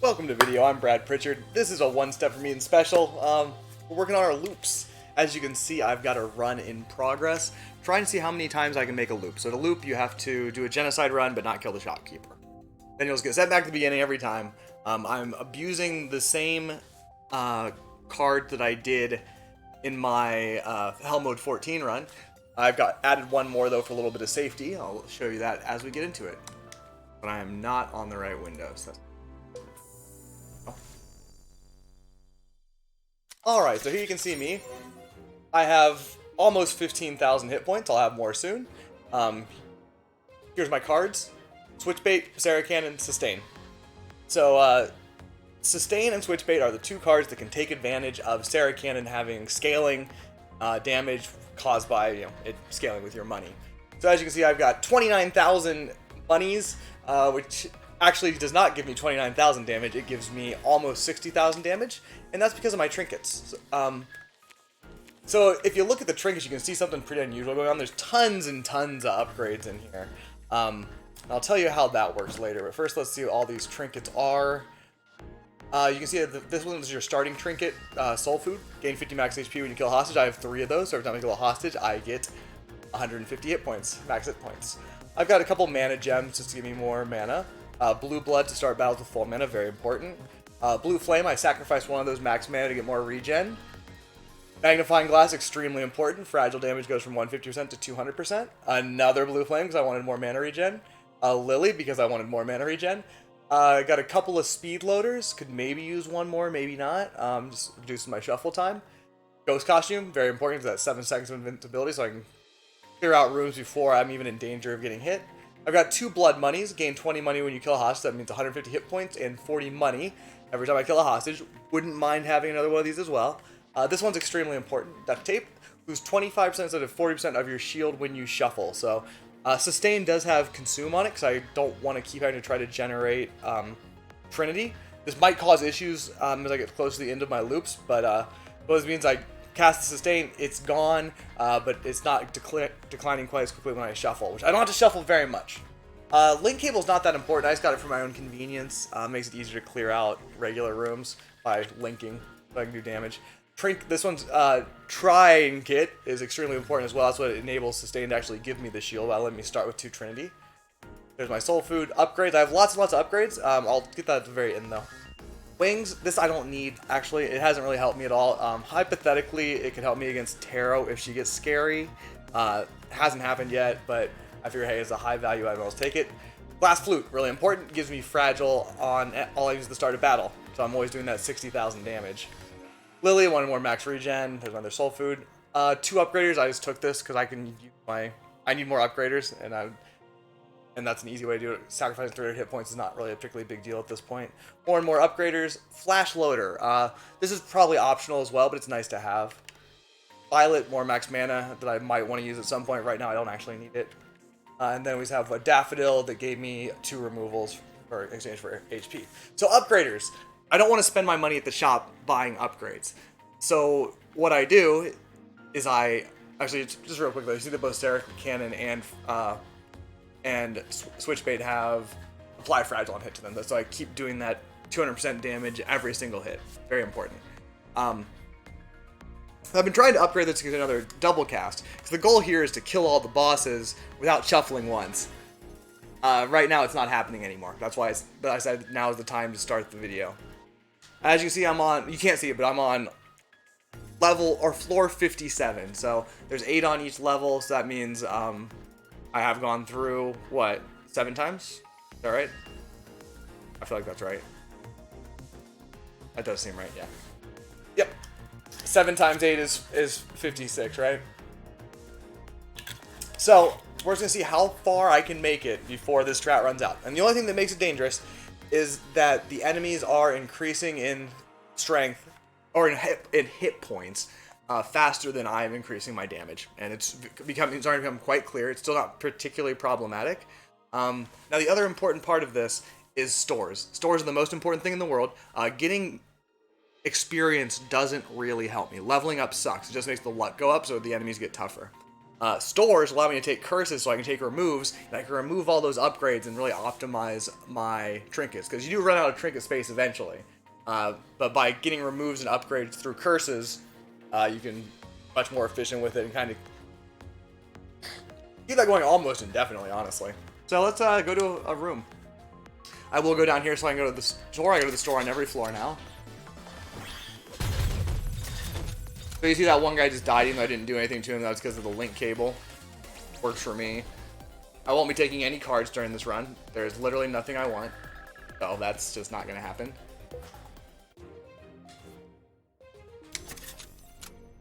Welcome to video, I'm Brad Pritchard. This is a One Step for Me special. We're working on our loops. As you can see, I've got a run in progress, trying to see how many times I can make a loop. So to loop, you have to do a genocide run, but not kill the shopkeeper. Then you'll just get set back to the beginning every time. I'm abusing the same card that I did in my Hell Mode 14 run. I've got added one more though for a little bit of safety. I'll show you that as we get into it. But I am not on the right window. So Alright, so here you can see me. I have almost 15,000 hit points. I'll have more soon. Here's my cards. Switchbait, Sarah Cannon, Sustain. So, Sustain and Switchbait are the two cards that can take advantage of Sarah Cannon having scaling damage caused by, it scaling with your money. So as you can see, I've got 29,000 monies, which actually does not give me 29,000 damage. It gives me almost 60,000 damage, and that's because of my trinkets. So if you look at the trinkets, you can see something pretty unusual going on. There's tons and tons of upgrades in here. I'll tell you how that works later, but first let's see what all these trinkets are. You can see that this one is your starting trinket, Soul Food. Gain 50 max HP when you kill a hostage. I have 3 of those, so every time I kill a hostage, I get 150 hit points, max hit points. I've got a couple mana gems just to give me more mana. Blue Blood to start battles with full mana, very important. Blue Flame, I sacrifice one of those max mana to get more regen. Magnifying Glass, extremely important. Fragile damage goes from 150% to 200%. Another Blue Flame because I wanted more mana regen. Lily because I wanted more mana regen. Got a couple of speed loaders. Could maybe use one more, maybe not. Just reducing my shuffle time. Ghost Costume, very important because that's 7 seconds of invincibility, so I can clear out rooms before I'm even in danger of getting hit. I've got 2 blood monies. Gain 20 money when you kill a hostage. That means 150 hit points and 40 money every time I kill a hostage. Wouldn't mind having another one of these as well. This one's extremely important. Duct Tape. Lose 25% instead of 40% of your shield when you shuffle. So Sustain does have Consume on it because I don't want to keep having to try to generate Trinity. This might cause issues as I get close to the end of my loops, but what this means I cast the Sustain, it's gone, but it's not declining quite as quickly when I shuffle, which I don't have to shuffle very much. Link cable is not that important. I just got it for my own convenience. Makes it easier to clear out regular rooms by linking, so I can do damage. This one's Trinket is extremely important as well. That's what enables Sustain to actually give me the shield by letting me start with 2 Trinity. There's my Soul Food upgrades. I have lots and lots of upgrades. I'll get that at the very end though. Wings, this I don't need, actually. It hasn't really helped me at all. Hypothetically, it could help me against Taro if she gets scary. Hasn't happened yet, but I figure, hey, it's a high value item, I'll take it. Glass Flute, really important. Gives me Fragile on all items at the start of battle. So I'm always doing that 60,000 damage. Lily, wanted more max regen. There's another Soul Food. 2 upgraders, I just took this because I can use I need more upgraders, and that's an easy way to do it. Sacrificing 300 hit points is not really a particularly big deal at this point. More and more upgraders. Flash Loader. This is probably optional as well, but it's nice to have. Violet, more max mana that I might want to use at some point. Right now, I don't actually need it. And then we have a Daffodil that gave me 2 removals for exchange for HP. So upgraders. I don't want to spend my money at the shop buying upgrades. So what I do is actually, just real quick though, you see that both Sarah Cannon and Switchbait have apply Fragile on hit to them. So I keep doing that 200% damage every single hit. Very important. I've been trying to upgrade this to get another double cast, because the goal here is to kill all the bosses without shuffling once. Right now it's not happening anymore. That's why I said now is the time to start the video. As you can see, I'm on, you can't see it, but I'm on level or floor 57. So there's 8 on each level, so that means I have gone through, what, 7 times? Is that right? I feel like that's right. That does seem right, yeah. Yep. 7 times 8 is 56, right? So we're just gonna see how far I can make it before this strat runs out. And the only thing that makes it dangerous is that the enemies are increasing in strength or in hit points faster than I am increasing my damage, and it's starting to become quite clear. It's still not particularly problematic. Now the other important part of this is stores. Stores are the most important thing in the world. Getting experience doesn't really help me. Leveling up sucks. It just makes the luck go up, so the enemies get tougher. Stores allow me to take curses so I can take removes, and I can remove all those upgrades and really optimize my trinkets, because you do run out of trinket space eventually. But by getting removes and upgrades through curses, you can be much more efficient with it and kind of keep that going almost indefinitely, honestly. So let's go to a room. I will go down here so I can go to the store. I go to the store on every floor now. So you see that one guy just died even though I didn't do anything to him. That's because of the link cable. Works for me. I won't be taking any cards during this run. There's literally nothing I want. So that's just not going to happen.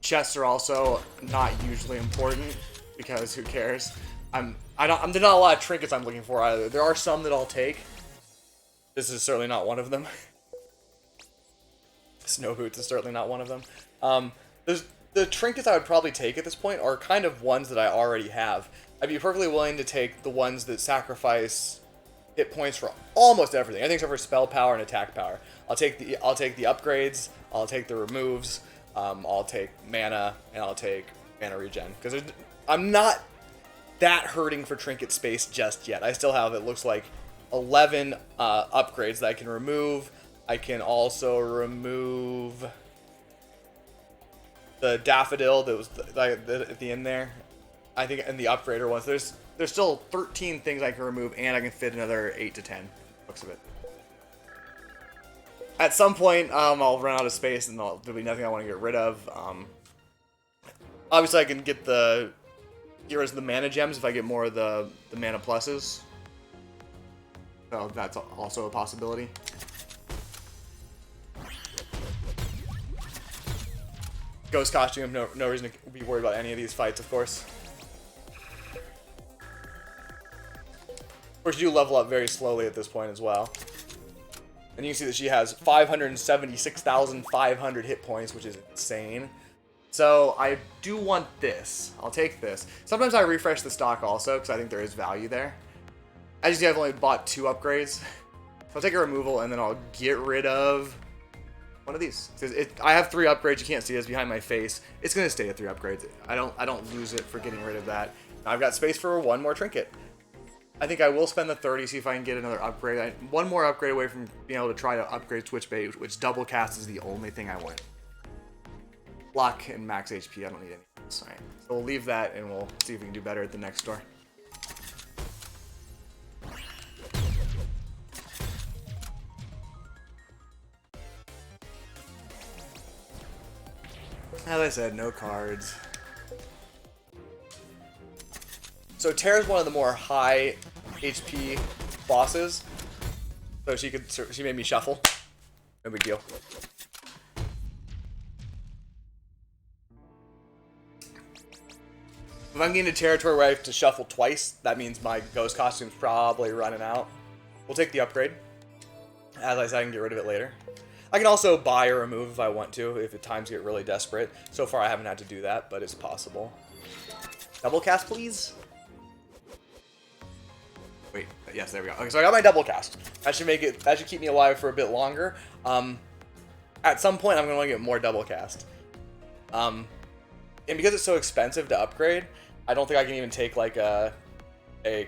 Chests are also not usually important because who cares? There's not a lot of trinkets I'm looking for either. There are some that I'll take. This is certainly not one of them. Snow boots is certainly not one of them. The trinkets I would probably take at this point are kind of ones that I already have. I'd be perfectly willing to take the ones that sacrifice hit points for almost everything. I think except for spell power and attack power. I'll take the upgrades. I'll take the removes. I'll take mana, and I'll take mana regen, because I'm not that hurting for trinket space just yet. I still have, it looks like, 11 upgrades that I can remove. I can also remove the daffodil that was at the end there. I think in the upgrader ones, there's still 13 things I can remove, and I can fit another 8 to 10 looks of it. At some point, I'll run out of space, and there'll be nothing I want to get rid of. Obviously, I can get rid of the mana gems if I get more of the mana pluses. So that's also a possibility. Ghost costume, no reason to be worried about any of these fights, of course. Of course, you do level up very slowly at this point as well. And you can see that she has 576,500 hit points, which is insane. So I do want this. I'll take this. Sometimes I refresh the stock also, because I think there is value there. As you see, I've only bought 2 upgrades. So I'll take a removal, and then I'll get rid of one of these. I have 3 upgrades. You can't see it, it's behind my face. It's going to stay at 3 upgrades. I don't lose it for getting rid of that. Now I've got space for one more trinket. I think I will spend the 30, see if I can get another upgrade. One more upgrade away from being able to try to upgrade Switch Bait, which double cast is the only thing I want. Block and max HP, I don't need anything else. Alright, so we'll leave that and we'll see if we can do better at the next store. As I said, no cards. So Terra's one of the more high HP bosses, so she made me shuffle. No big deal. If I'm getting to territory where I have to shuffle twice, that means my ghost costume's probably running out. We'll take the upgrade. As I said, I can get rid of it later. I can also buy or remove if I want to, if the times get really desperate. So far I haven't had to do that, but it's possible. Double cast, please? Wait, yes, there we go. Okay, so I got my double cast. That should keep me alive for a bit longer. At some point, I'm going to want to get more double cast. And because it's so expensive to upgrade, I don't think I can even take like a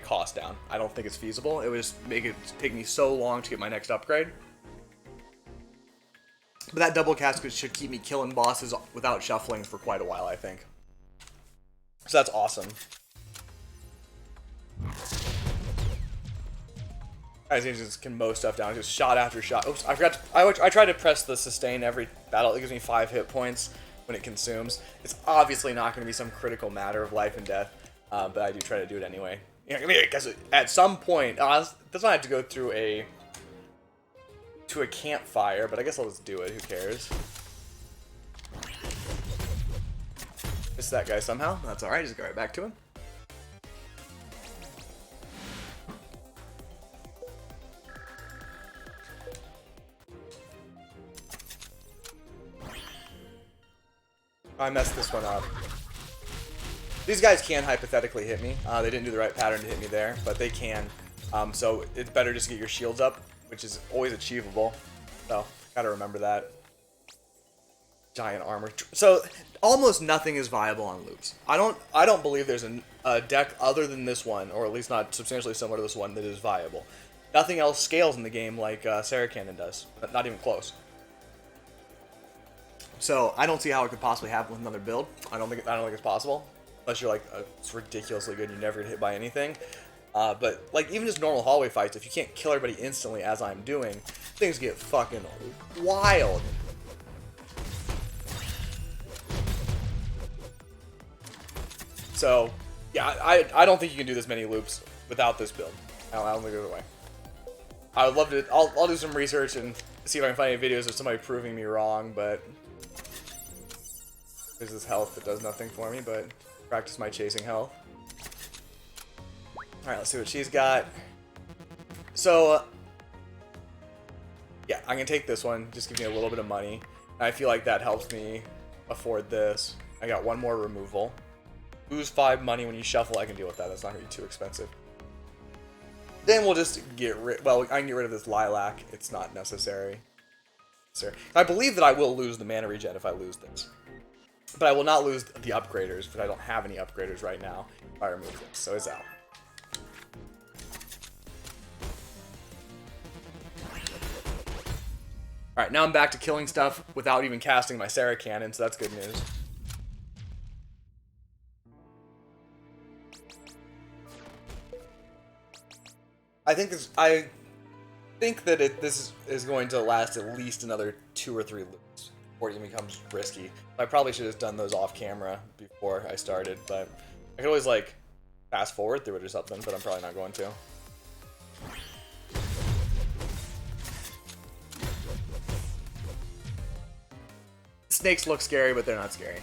cost down. I don't think it's feasible. It would just take me so long to get my next upgrade. But that double cast should keep me killing bosses without shuffling for quite a while, I think. So that's awesome. I just can mow stuff down, just shot after shot. Oops, I forgot. I try to press the sustain every battle. It gives me 5 hit points when it consumes. It's obviously not going to be some critical matter of life and death, but I do try to do it anyway. You know, because at some point, it doesn't have to go through a campfire, but I guess I'll just do it. Who cares? Missed that guy somehow. That's all right. Just go right back to him. I messed this one up. These guys can hypothetically hit me. They didn't do the right pattern to hit me there, but they can. So it's better just to get your shields up, which is always achievable. So, gotta remember that. giant armor. So almost nothing is viable on loops. I don't believe there's a deck other than this one, or at least not substantially similar to this one, that is viable. Nothing else scales in the game like Sarah Cannon does. Not even close. So I don't see how it could possibly happen with another build. I don't think it's possible, unless you're like it's ridiculously good. You never get hit by anything. But like even just normal hallway fights, if you can't kill everybody instantly as I'm doing, things get fucking wild. So yeah, I don't think you can do this many loops without this build. I don't think there's a way. I would love to. I'll do some research and see if I can find any videos of somebody proving me wrong, but there's this health that does nothing for me, but practice my chasing health. Alright, let's see what she's got. So, yeah, I'm going to take this one. Just give me a little bit of money. I feel like that helps me afford this. I got one more removal. Lose 5 money when you shuffle. I can deal with that. That's not going to be too expensive. Then we'll just get rid... Well, I can get rid of this lilac. It's not necessary. I believe that I will lose the mana regen if I lose this. But I will not lose the upgraders, because I don't have any upgraders right now if I remove this. So it's out. Alright, now I'm back to killing stuff without even casting my Sarah Cannon, so that's good news. I think that this is going to last at least another 2 or 3 loops before it even becomes risky. I probably should have done those off camera before I started, but I could always like fast forward through it or something, but I'm probably not going to. Snakes look scary, but they're not scary.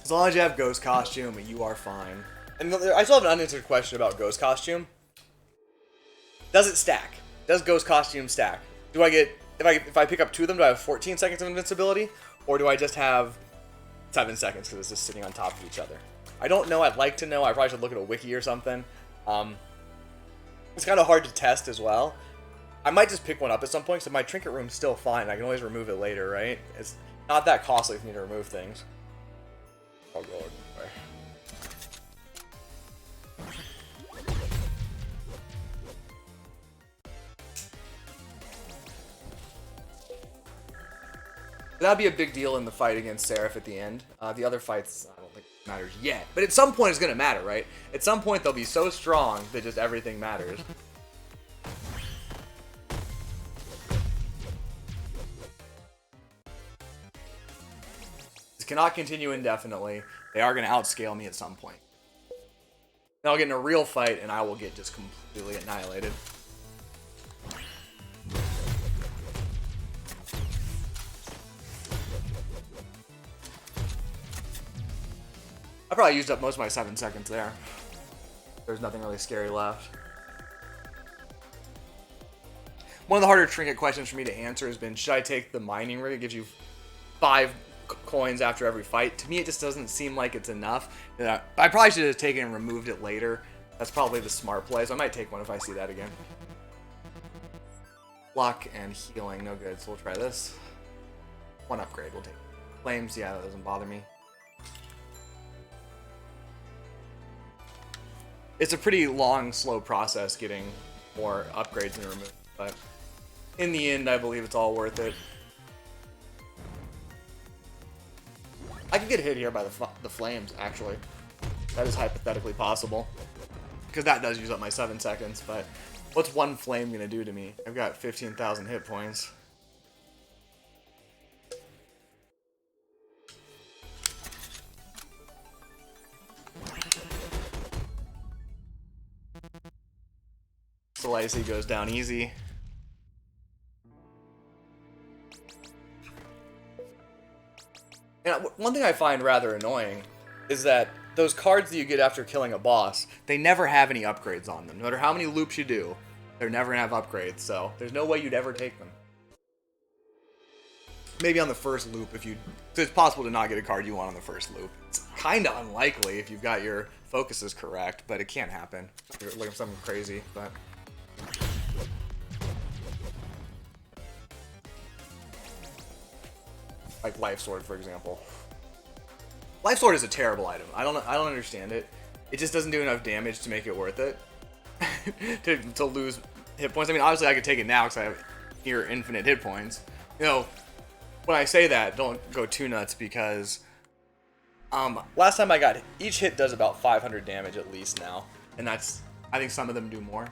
As long as you have Ghost Costume, you are fine. And I still have an unanswered question about Ghost Costume. Does it stack? Does Ghost Costume stack? Do I get, if I pick up 2 of them, do I have 14 seconds of invincibility? Or do I just have 7 seconds because it's just sitting on top of each other? I don't know. I'd like to know. I probably should look at a wiki or something. It's kind of hard to test as well. I might just pick one up at some point, so my trinket room's still fine. I can always remove it later, right? It's not that costly for me to remove things. Oh, God. That'd be a big deal in the fight against Seraph at the end. The other fights, I don't think it matters yet. But at some point it's going to matter, right? At some point they'll be so strong that just everything matters. This cannot continue indefinitely. They are going to outscale me at some point. Then I'll get in a real fight and I will get just completely annihilated. I probably used up most of my 7 seconds there. There's nothing really scary left. One of the harder trinket questions for me to answer has been, should I take the mining rig? It gives you 5 coins after every fight. To me, it just doesn't seem like it's enough. I probably should have taken and removed it later. That's probably the smart play, so I might take one if I see that again. Luck and healing, no good, so we'll try this. One upgrade, we'll take flames. Yeah, that doesn't bother me. It's a pretty long, slow process getting more upgrades and removed, but in the end, I believe it's all worth it. I could get hit here by the flames, actually. That is hypothetically possible, because that does use up my 7 seconds, but what's one flame going to do to me? I've got 15,000 hit points. Lacey goes down easy. And one thing I find rather annoying is that those cards that you get after killing a boss, they never have any upgrades on them. No matter how many loops you do, they're never gonna have upgrades, so there's no way you'd ever take them. Maybe on the first loop if you... So it's possible to not get a card you want on the first loop. It's kinda unlikely if you've got your focuses correct, but it can happen. You're looking for something crazy, but... like Life Sword, for example. Life Sword is a terrible item. I don't understand it. It just doesn't do enough damage to make it worth it. to lose hit points. I mean, obviously I could take it now because I have near infinite hit points. You know, when I say that, don't go too nuts because last time I got each hit does about 500 damage at least now, and that's, I think some of them do more.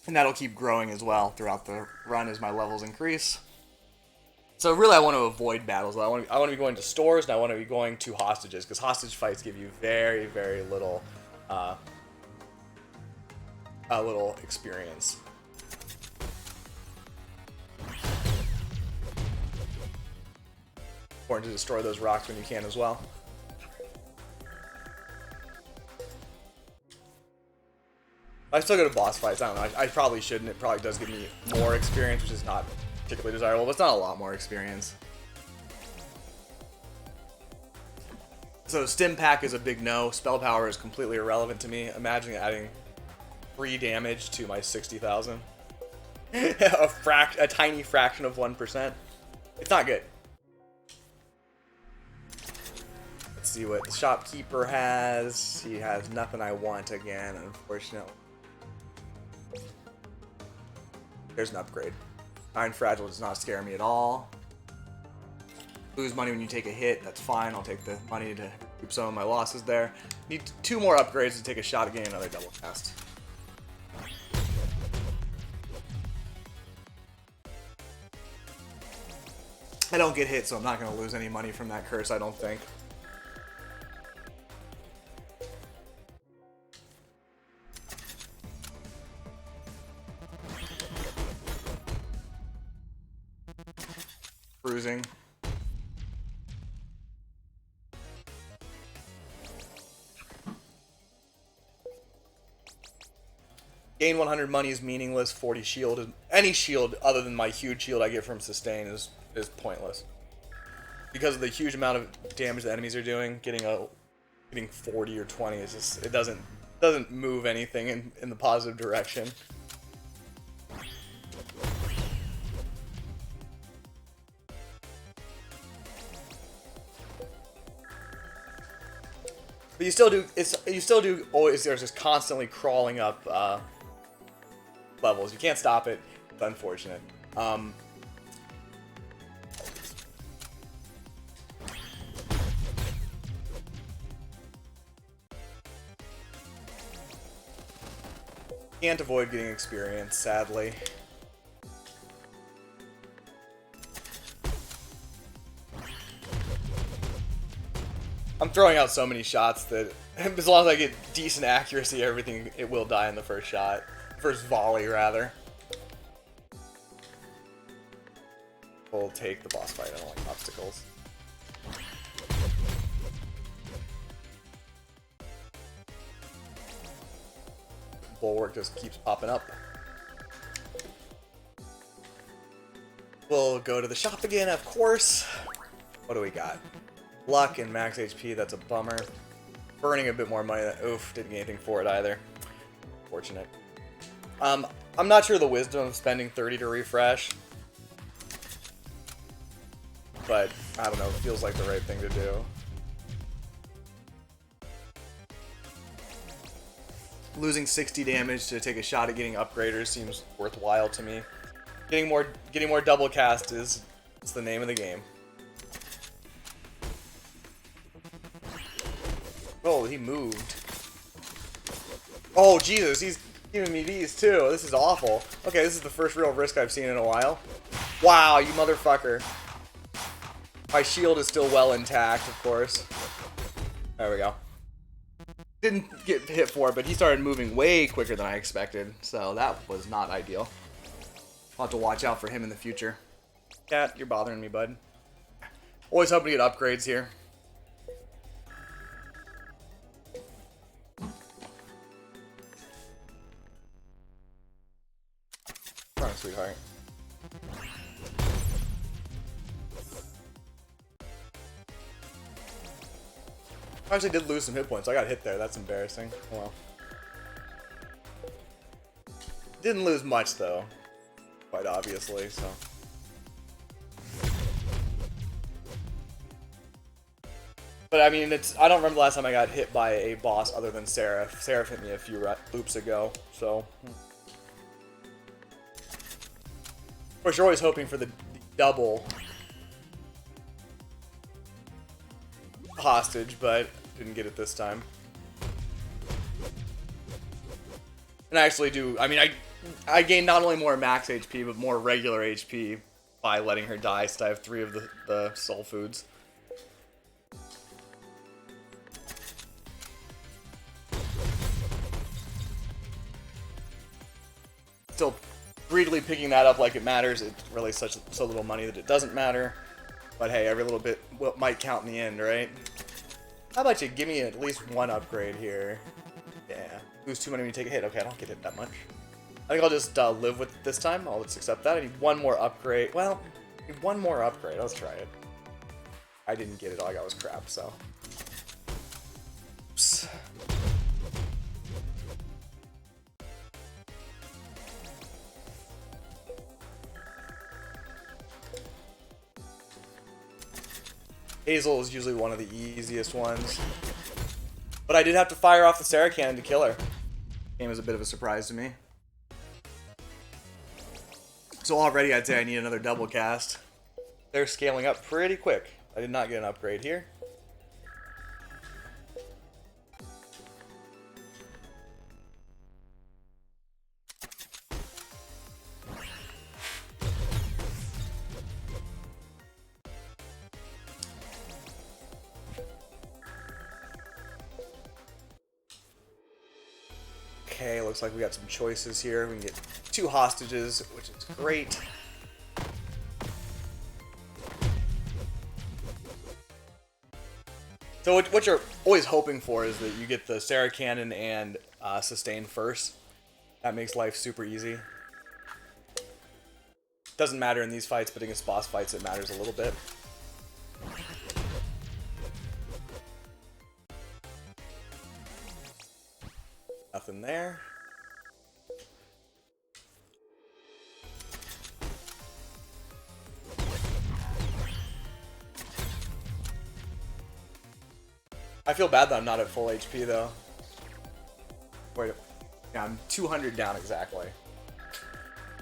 And that'll keep growing as well throughout the run as my levels increase. So really I want to avoid battles. I want to be going to stores, and I want to be going to hostages, because hostage fights give you very, very little experience. Important to destroy those rocks when you can as well. I still go to boss fights. I don't know. I probably shouldn't. It probably does give me more experience, which is not particularly desirable, but it's not a lot more experience. So Stim Pack is a big no. Spell Power is completely irrelevant to me. Imagine adding 3 damage to my 60,000. a tiny fraction of 1%. It's not good. Let's see what the shopkeeper has. He has nothing I want again, unfortunately. There's an upgrade. Iron Fragile does not scare me at all. Lose money when you take a hit, that's fine. I'll take the money to recoup some of my losses there. Need 2 more upgrades to take a shot at getting another double cast. I don't get hit, so I'm not going to lose any money from that curse, I don't think. Cruising. Gain 100 money is meaningless. 40 shield is, any shield other than my huge shield I get from sustain is pointless. Because of the huge amount of damage the enemies are doing, getting 40 or 20 is just, it doesn't move anything in the positive direction. But you still do always, there's just constantly crawling up levels. You can't stop it. It's unfortunate. Can't avoid getting experience, sadly. I'm throwing out so many shots that as long as I get decent accuracy, everything, it will die in the first shot. First volley, rather. We'll take the boss fight. I don't like obstacles. Bulwark just keeps popping up. We'll go to the shop again, of course. What do we got? Luck and max HP, that's a bummer. Burning a bit more money, oof, didn't get anything for it either. Fortunate. I'm not sure the wisdom of spending 30 to refresh. But, I don't know, it feels like the right thing to do. Losing 60 damage to take a shot at getting upgraders seems worthwhile to me. Getting more double cast is the name of the game. Oh, he moved. Oh, Jesus, he's giving me these too. This is awful. Okay, this is the first real risk I've seen in a while. Wow, you motherfucker. My shield is still well intact, of course. There we go. Didn't get hit for it, but he started moving way quicker than I expected, so that was not ideal. I'll have to watch out for him in the future. Cat, you're bothering me, bud. Always hoping to get upgrades here. Come on, sweetheart. I actually did lose some hit points. I got hit there. That's embarrassing. Oh, well. Didn't lose much, though. Quite obviously, so. But, I mean, I don't remember the last time I got hit by a boss other than Seraph. Seraph hit me a few loops ago, so. Of course, you're always hoping for the double hostage, but didn't get it this time. And I actually do, I mean, I gain not only more max HP, but more regular HP by letting her die, since I have 3 of the soul foods. Still greedily picking that up like it matters. It's really so little money that it doesn't matter. But hey, every little bit might count in the end, right? How about you give me at least 1 upgrade here? Yeah. Lose 2 money when you take a hit. Okay, I don't get hit that much. I think I'll just live with it this time. I'll just accept that. I need 1 more upgrade. Well, I need 1 more upgrade. Let's try it. I didn't get it. All I got was crap, so. Oops. Hazel is usually one of the easiest ones. But I did have to fire off the Sarah Cannon to kill her. Game was a bit of a surprise to me. So already I'd say I need another double cast. They're scaling up pretty quick. I did not get an upgrade here. Okay, looks like we got some choices here. We can get 2 hostages, which is great. So what you're always hoping for is that you get the Sarah Cannon and sustain first. That makes life super easy. Doesn't matter in these fights, but against boss fights it matters a little bit. Nothing there. I feel bad that I'm not at full HP though. Wait, yeah, I'm 200 down exactly.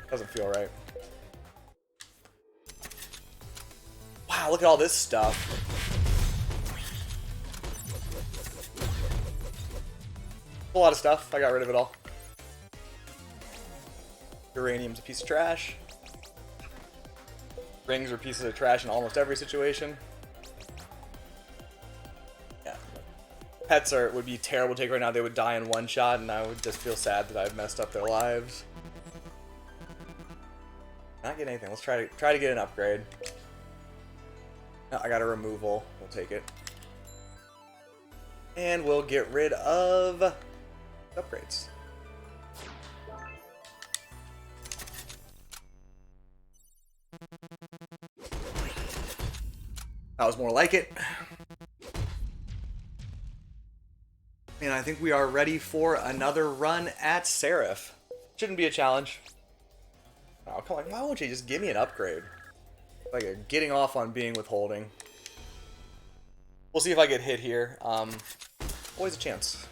Doesn't feel right. Wow, look at all this stuff. A lot of stuff. I got rid of it all. Uranium's a piece of trash. Rings are pieces of trash in almost every situation. Yeah. Pets would be terrible to take right now. They would die in 1 shot, and I would just feel sad that I've messed up their lives. Not getting anything. Let's try to get an upgrade. No, I got a removal. We'll take it. And we'll get rid of upgrades. That was more like it. And I think we are ready for another run at Seraph. Shouldn't be a challenge. Oh, come on. Why won't you just give me an upgrade? Like a getting off on being withholding. We'll see if I get hit here. Always a chance.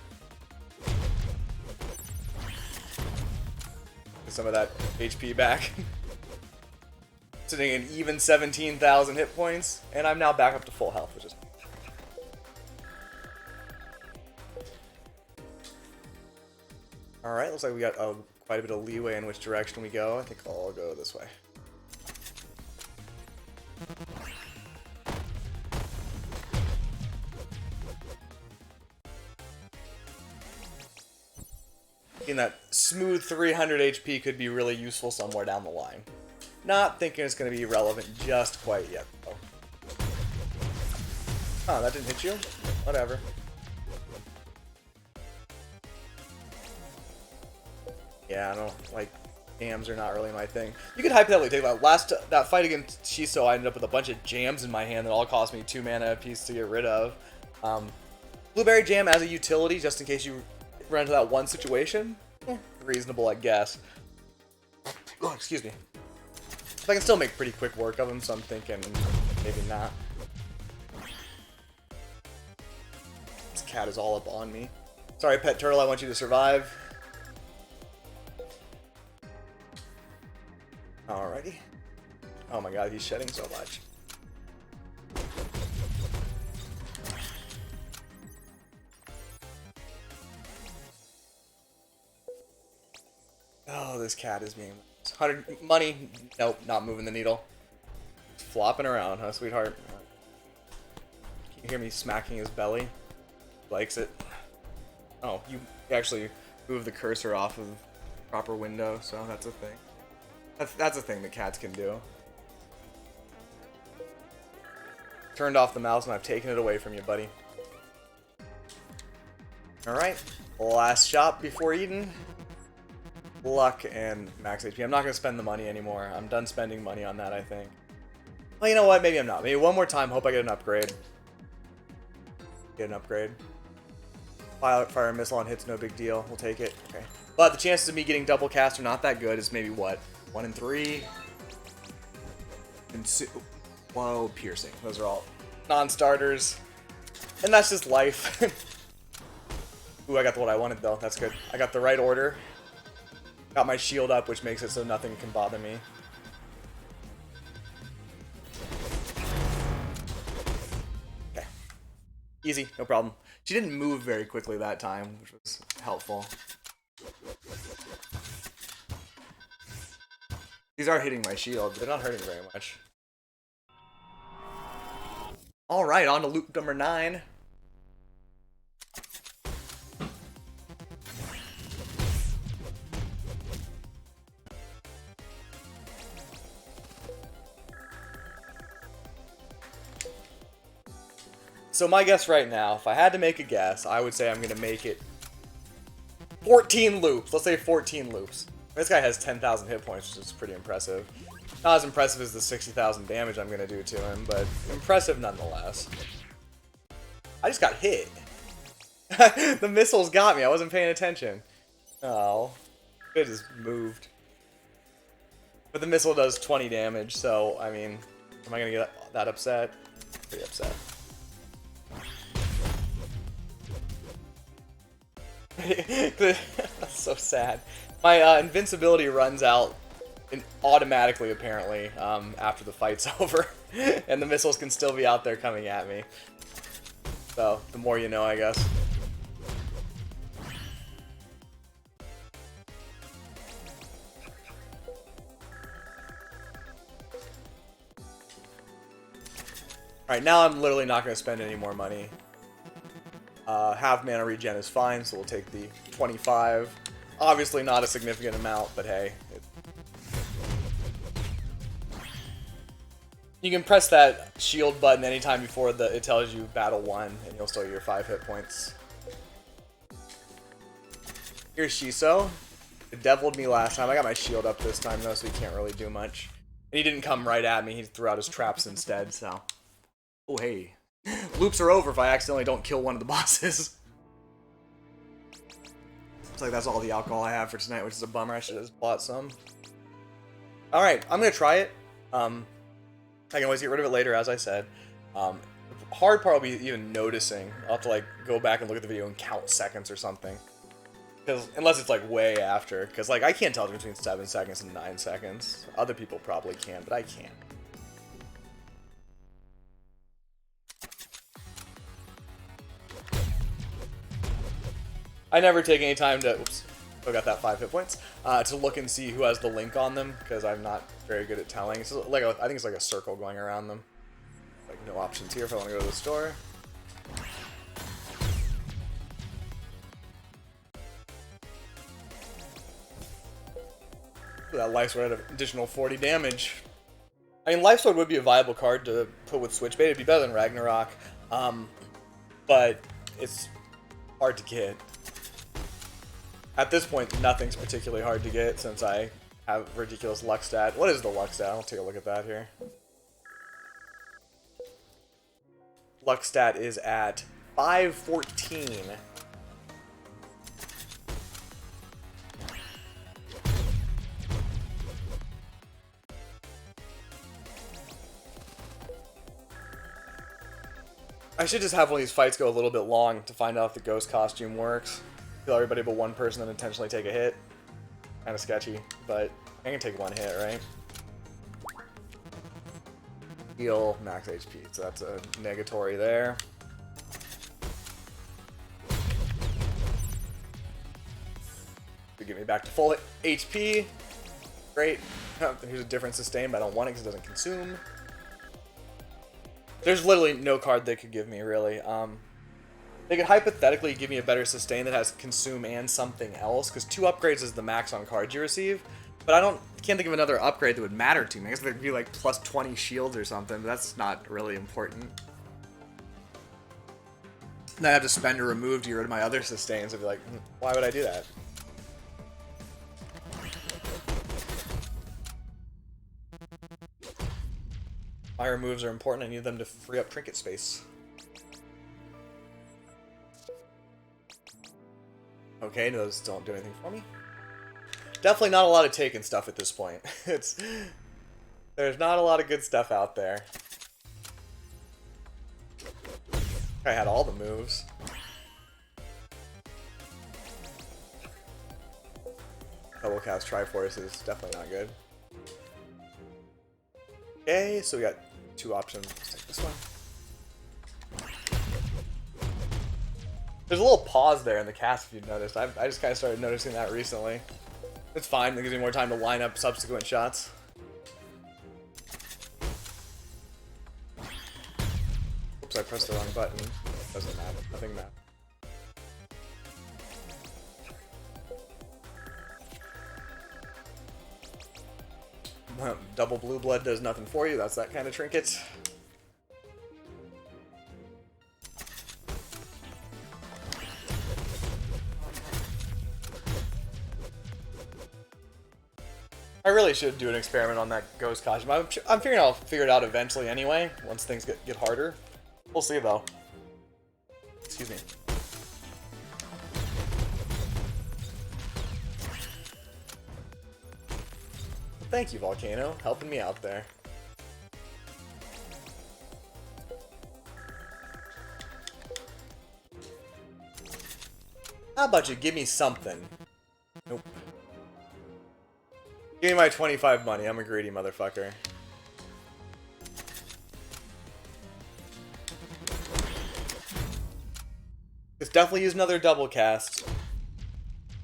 Get some of that HP back. Sitting in even 17,000 hit points, and I'm now back up to full health, which is... Alright, looks like we got quite a bit of leeway in which direction we go. I think I'll go this way. Thinking that smooth 300 HP could be really useful somewhere down the line. Not thinking it's going to be relevant just quite yet, though. Oh, that didn't hit you? Whatever. Yeah, I don't like jams are not really my thing. You could hypothetically take that fight against Shiso. I ended up with a bunch of jams in my hand that all cost me 2 mana a piece to get rid of. Blueberry Jam as a utility, just in case you run into that one situation. Reasonable, I guess. Oh, excuse me. But I can still make pretty quick work of him, so I'm thinking maybe not. This cat is all up on me. Sorry, Pet Turtle, I want you to survive. Alrighty. Oh my god, he's shedding so much. Oh, this cat is being... 100 money. Nope, not moving the needle. Flopping around, huh, sweetheart? Can you hear me smacking his belly? Likes it. Oh, you actually move the cursor off of proper window, so that's a thing. That's a thing that cats can do. Turned off the mouse and I've taken it away from you, buddy. Alright, last shot before Eden. Luck and max HP. I'm not going to spend the money anymore. I'm done spending money on that, I think. Well, you know what? Maybe I'm not. Maybe one more time. Hope I get an upgrade. Get an upgrade. Fire missile on hits, no big deal. We'll take it. Okay. But the chances of me getting double cast are not that good. It's maybe what? 1 in 3? And whoa, piercing. Those are all non-starters. And that's just life. Ooh, I got what I wanted though. That's good. I got the right order. Got my shield up, which makes it so nothing can bother me. Okay. Easy, no problem. She didn't move very quickly that time, which was helpful. These are hitting my shield, but they're not hurting very much. Alright, on to loop number 9. So my guess right now, if I had to make a guess, I would say I'm going to make it 14 loops. Let's say 14 loops. This guy has 10,000 hit points, which is pretty impressive. Not as impressive as the 60,000 damage I'm going to do to him, but impressive nonetheless. I just got hit. The missiles got me. I wasn't paying attention. Oh. It just moved. But the missile does 20 damage, so, I mean, am I going to get that upset? Pretty upset. That's so sad. My invincibility runs out automatically, apparently, after the fight's over. And the missiles can still be out there coming at me. So, the more you know, I guess. Alright, now I'm literally not going to spend any more money. Half mana regen is fine, so we'll take the 25. Obviously not a significant amount, but hey. You can press that shield button anytime before it tells you battle 1, and you'll still get your 5 hit points. Here's Shiso. It deviled me last time. I got my shield up this time, though, so he can't really do much. And he didn't come right at me. He threw out his traps instead, so... Oh, hey. Loops are over if I accidentally don't kill one of the bosses. Looks like that's all the alcohol I have for tonight, which is a bummer. I should have just bought some. Alright, I'm going to try it. I can always get rid of it later, as I said. The hard part will be even noticing. I'll have to like go back and look at the video and count seconds or something. Because unless it's like way after. Because like I can't tell between 7 seconds and 9 seconds. Other people probably can, but I can't. I never take any time to, oops, I got that 5 hit points, to look and see who has the link on them, because I'm not very good at telling. It's like I think it's like a circle going around them. Like no options here if I want to go to the store. That Life Sword had an additional 40 damage. I mean, Life Sword would be a viable card to put with Switch Bait. It'd be better than Ragnarok, but it's hard to get. At this point, nothing's particularly hard to get since I have ridiculous luck stat. What is the luck stat? I'll take a look at that here. Luck stat is at 514. I should just have one of these fights go a little bit long to find out if the ghost costume works. Kill everybody but one person and intentionally take a hit. Kind of sketchy, but I can take one hit, right? Heal max HP, so that's a negatory there. To get me back to full HP. Great. Here's a different sustain, but I don't want it because it doesn't consume. There's literally no card they could give me, really. They could hypothetically give me a better sustain that has consume and something else, because 2 upgrades is the max on cards you receive. But can't think of another upgrade that would matter to me. I guess there'd be like plus 20 shields or something, but that's not really important. Then I'd have to spend or remove to get rid of my other sustains. I'd be like, why would I do that? My removes are important. I need them to free up trinket space. Okay, no, those don't do anything for me. Definitely not a lot of taken stuff at this point. There's not a lot of good stuff out there. I had all the moves. Double cast Triforce is definitely not good. Okay, so we got 2 options. Let's take this one. There's a little pause there in the cast, if you've noticed. I just kind of started noticing that recently. It's fine, it gives me more time to line up subsequent shots. Oops, I pressed the wrong button. Doesn't matter, nothing matters. Double blue blood does nothing for you, that's that kind of trinket. I really should do an experiment on that ghost costume. I'm figuring I'll figure it out eventually anyway, once things get harder. We'll see though. Excuse me. Thank you, Volcano, helping me out there. How about you give me something? Nope. Give me my 25 money, I'm a greedy motherfucker. It's definitely use another double cast.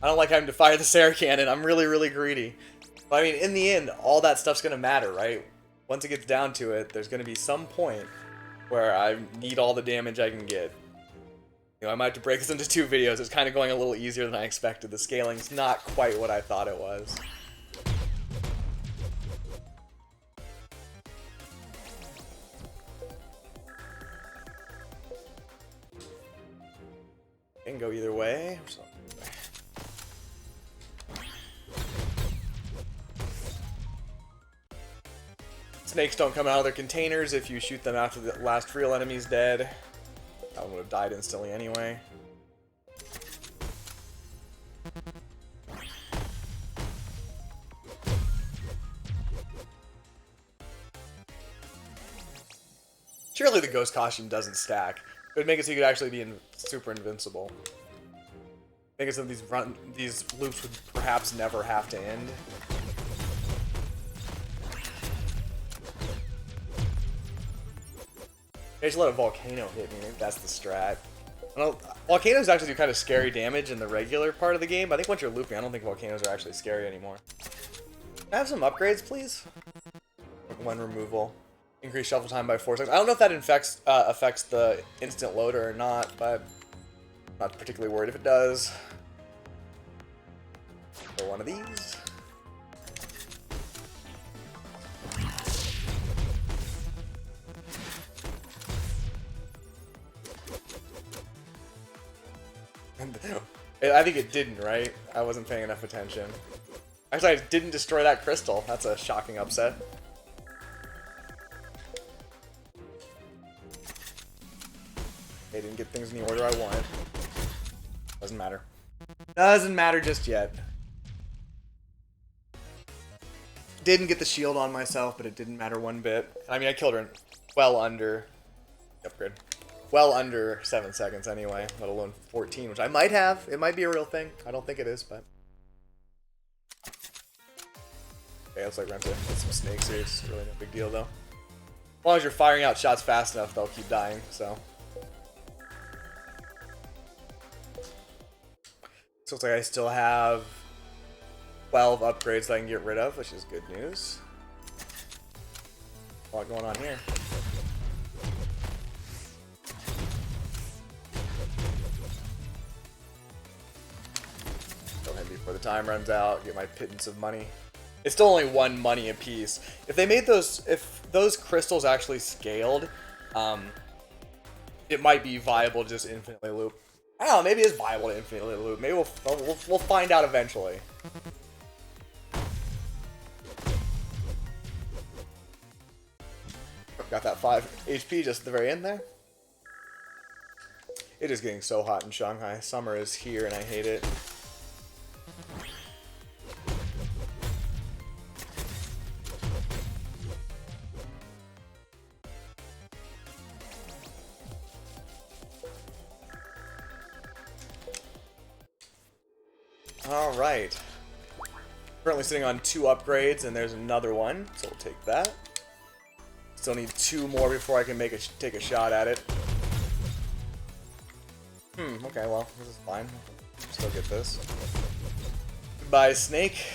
I don't like having to fire the Sarah Cannon, I'm really, really greedy. But I mean, in the end, all that stuff's gonna matter, right? Once it gets down to it, there's gonna be some point where I need all the damage I can get. You know, I might have to break this into 2 videos. It's kind of going a little easier than I expected. The scaling's not quite what I thought it was. Can go either way. Snakes don't come out of their containers if you shoot them after the last real enemy's dead. I would have died instantly anyway. Surely the ghost costume doesn't stack. It would make it so you could actually be super invincible. Make it so these loops would perhaps never have to end. I just let a volcano hit me. Maybe that's the strat. Volcanoes actually do kind of scary damage in the regular part of the game, but I think once you're looping, I don't think volcanoes are actually scary anymore. Can I have some upgrades, please? Like 1 removal. Increase shuffle time by 4 seconds. I don't know if that affects the instant loader or not, but I'm not particularly worried if it does. So one of these. I think it didn't, right? I wasn't paying enough attention. Actually, I didn't destroy that crystal. That's a shocking upset. They didn't get things in the order I wanted. Doesn't matter. Doesn't matter just yet. Didn't get the shield on myself, but it didn't matter one bit. I mean, I killed her in well under upgrade. Well under 7 seconds anyway, let alone 14, which I might have. It might be a real thing. I don't think it is, but... Okay, let's like run to some snakes here. It's really no big deal, though. As long as you're firing out shots fast enough, they'll keep dying, so... So looks like I still have 12 upgrades that I can get rid of, which is good news. A lot going on here. Go ahead before the time runs out, get my pittance of money. It's still only 1 money a piece. If they made those, if those crystals actually scaled, it might be viable to just infinitely loop. I don't know, maybe it's viable to infinitely loop. Maybe we'll find out eventually. Got that 5 HP just at the very end there. It is getting so hot in Shanghai. Summer is here and I hate it. Alright. Currently sitting on 2 upgrades, and there's another one, so we'll take that. Still need 2 more before I can take a shot at it. Okay, well, this is fine. Still get this. Goodbye, snake.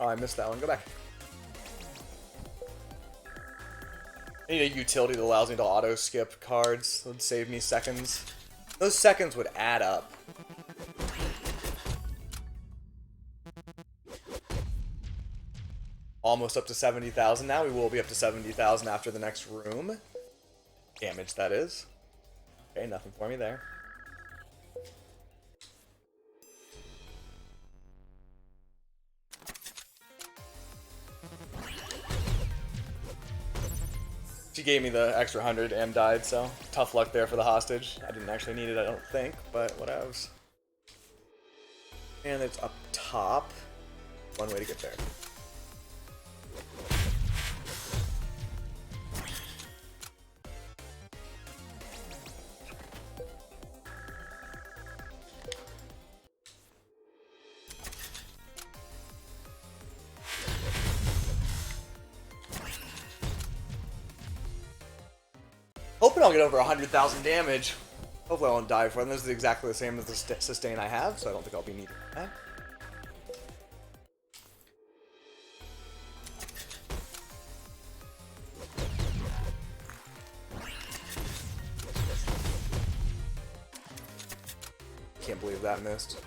Oh, I missed that one. Go back. I need a utility that allows me to auto-skip cards. That would save me seconds. Those seconds would add up. Almost up to 70,000 now. We will be up to 70,000 after the next room. Damage, that is. Okay, nothing for me there. She gave me the extra 100 and died, so tough luck there for the hostage. I didn't actually need it, I don't think, but whatevs. And it's up top. One way to get there. Hoping I'll get over 100,000 damage. Hopefully I won't die for it. And this is exactly the same as the sustain I have, so I don't think I'll be needing that. Can't believe that missed.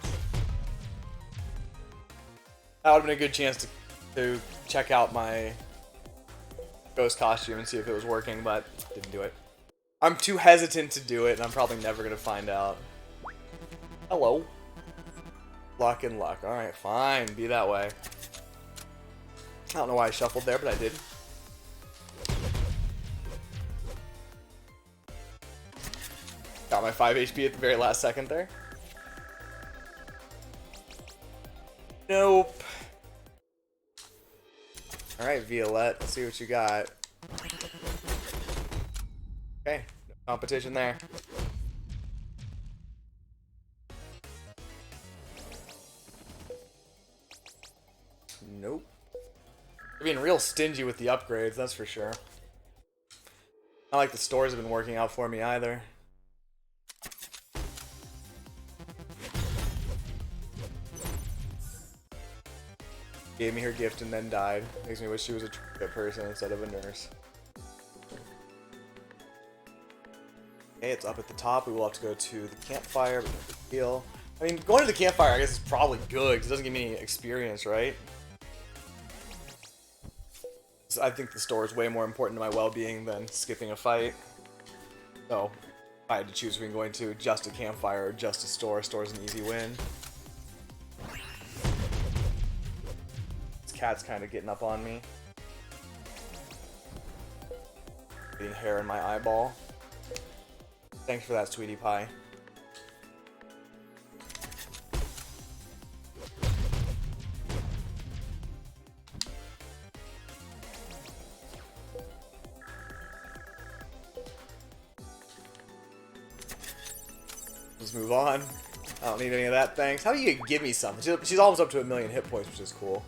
That would have been a good chance to check out my ghost costume and see if it was working, but didn't do it. I'm too hesitant to do it, and I'm probably never going to find out. Hello. Luck and luck. Alright, fine. Be that way. I don't know why I shuffled there, but I did. Got my 5 HP at the very last second there. Nope. Alright, Violette. Let's see what you got. Okay, no competition there. Nope. They're being real stingy with the upgrades, that's for sure. Not like the stores have been working out for me either. Gave me her gift and then died. Makes me wish she was a good person instead of a nurse. Okay, it's up at the top. We will have to go to the campfire, but no big deal. I mean, going to the campfire, I guess, is probably good, because it doesn't give me any experience, right? So I think the store is way more important to my well-being than skipping a fight. So, if I had to choose between going to just a campfire or just a store, store's an easy win. This cat's kind of getting up on me. Getting hair in my eyeball. Thanks for that, sweetie pie. Let's move on. I don't need any of that, thanks. How do you give me something? She's almost up to 1,000,000 hit points, which is cool.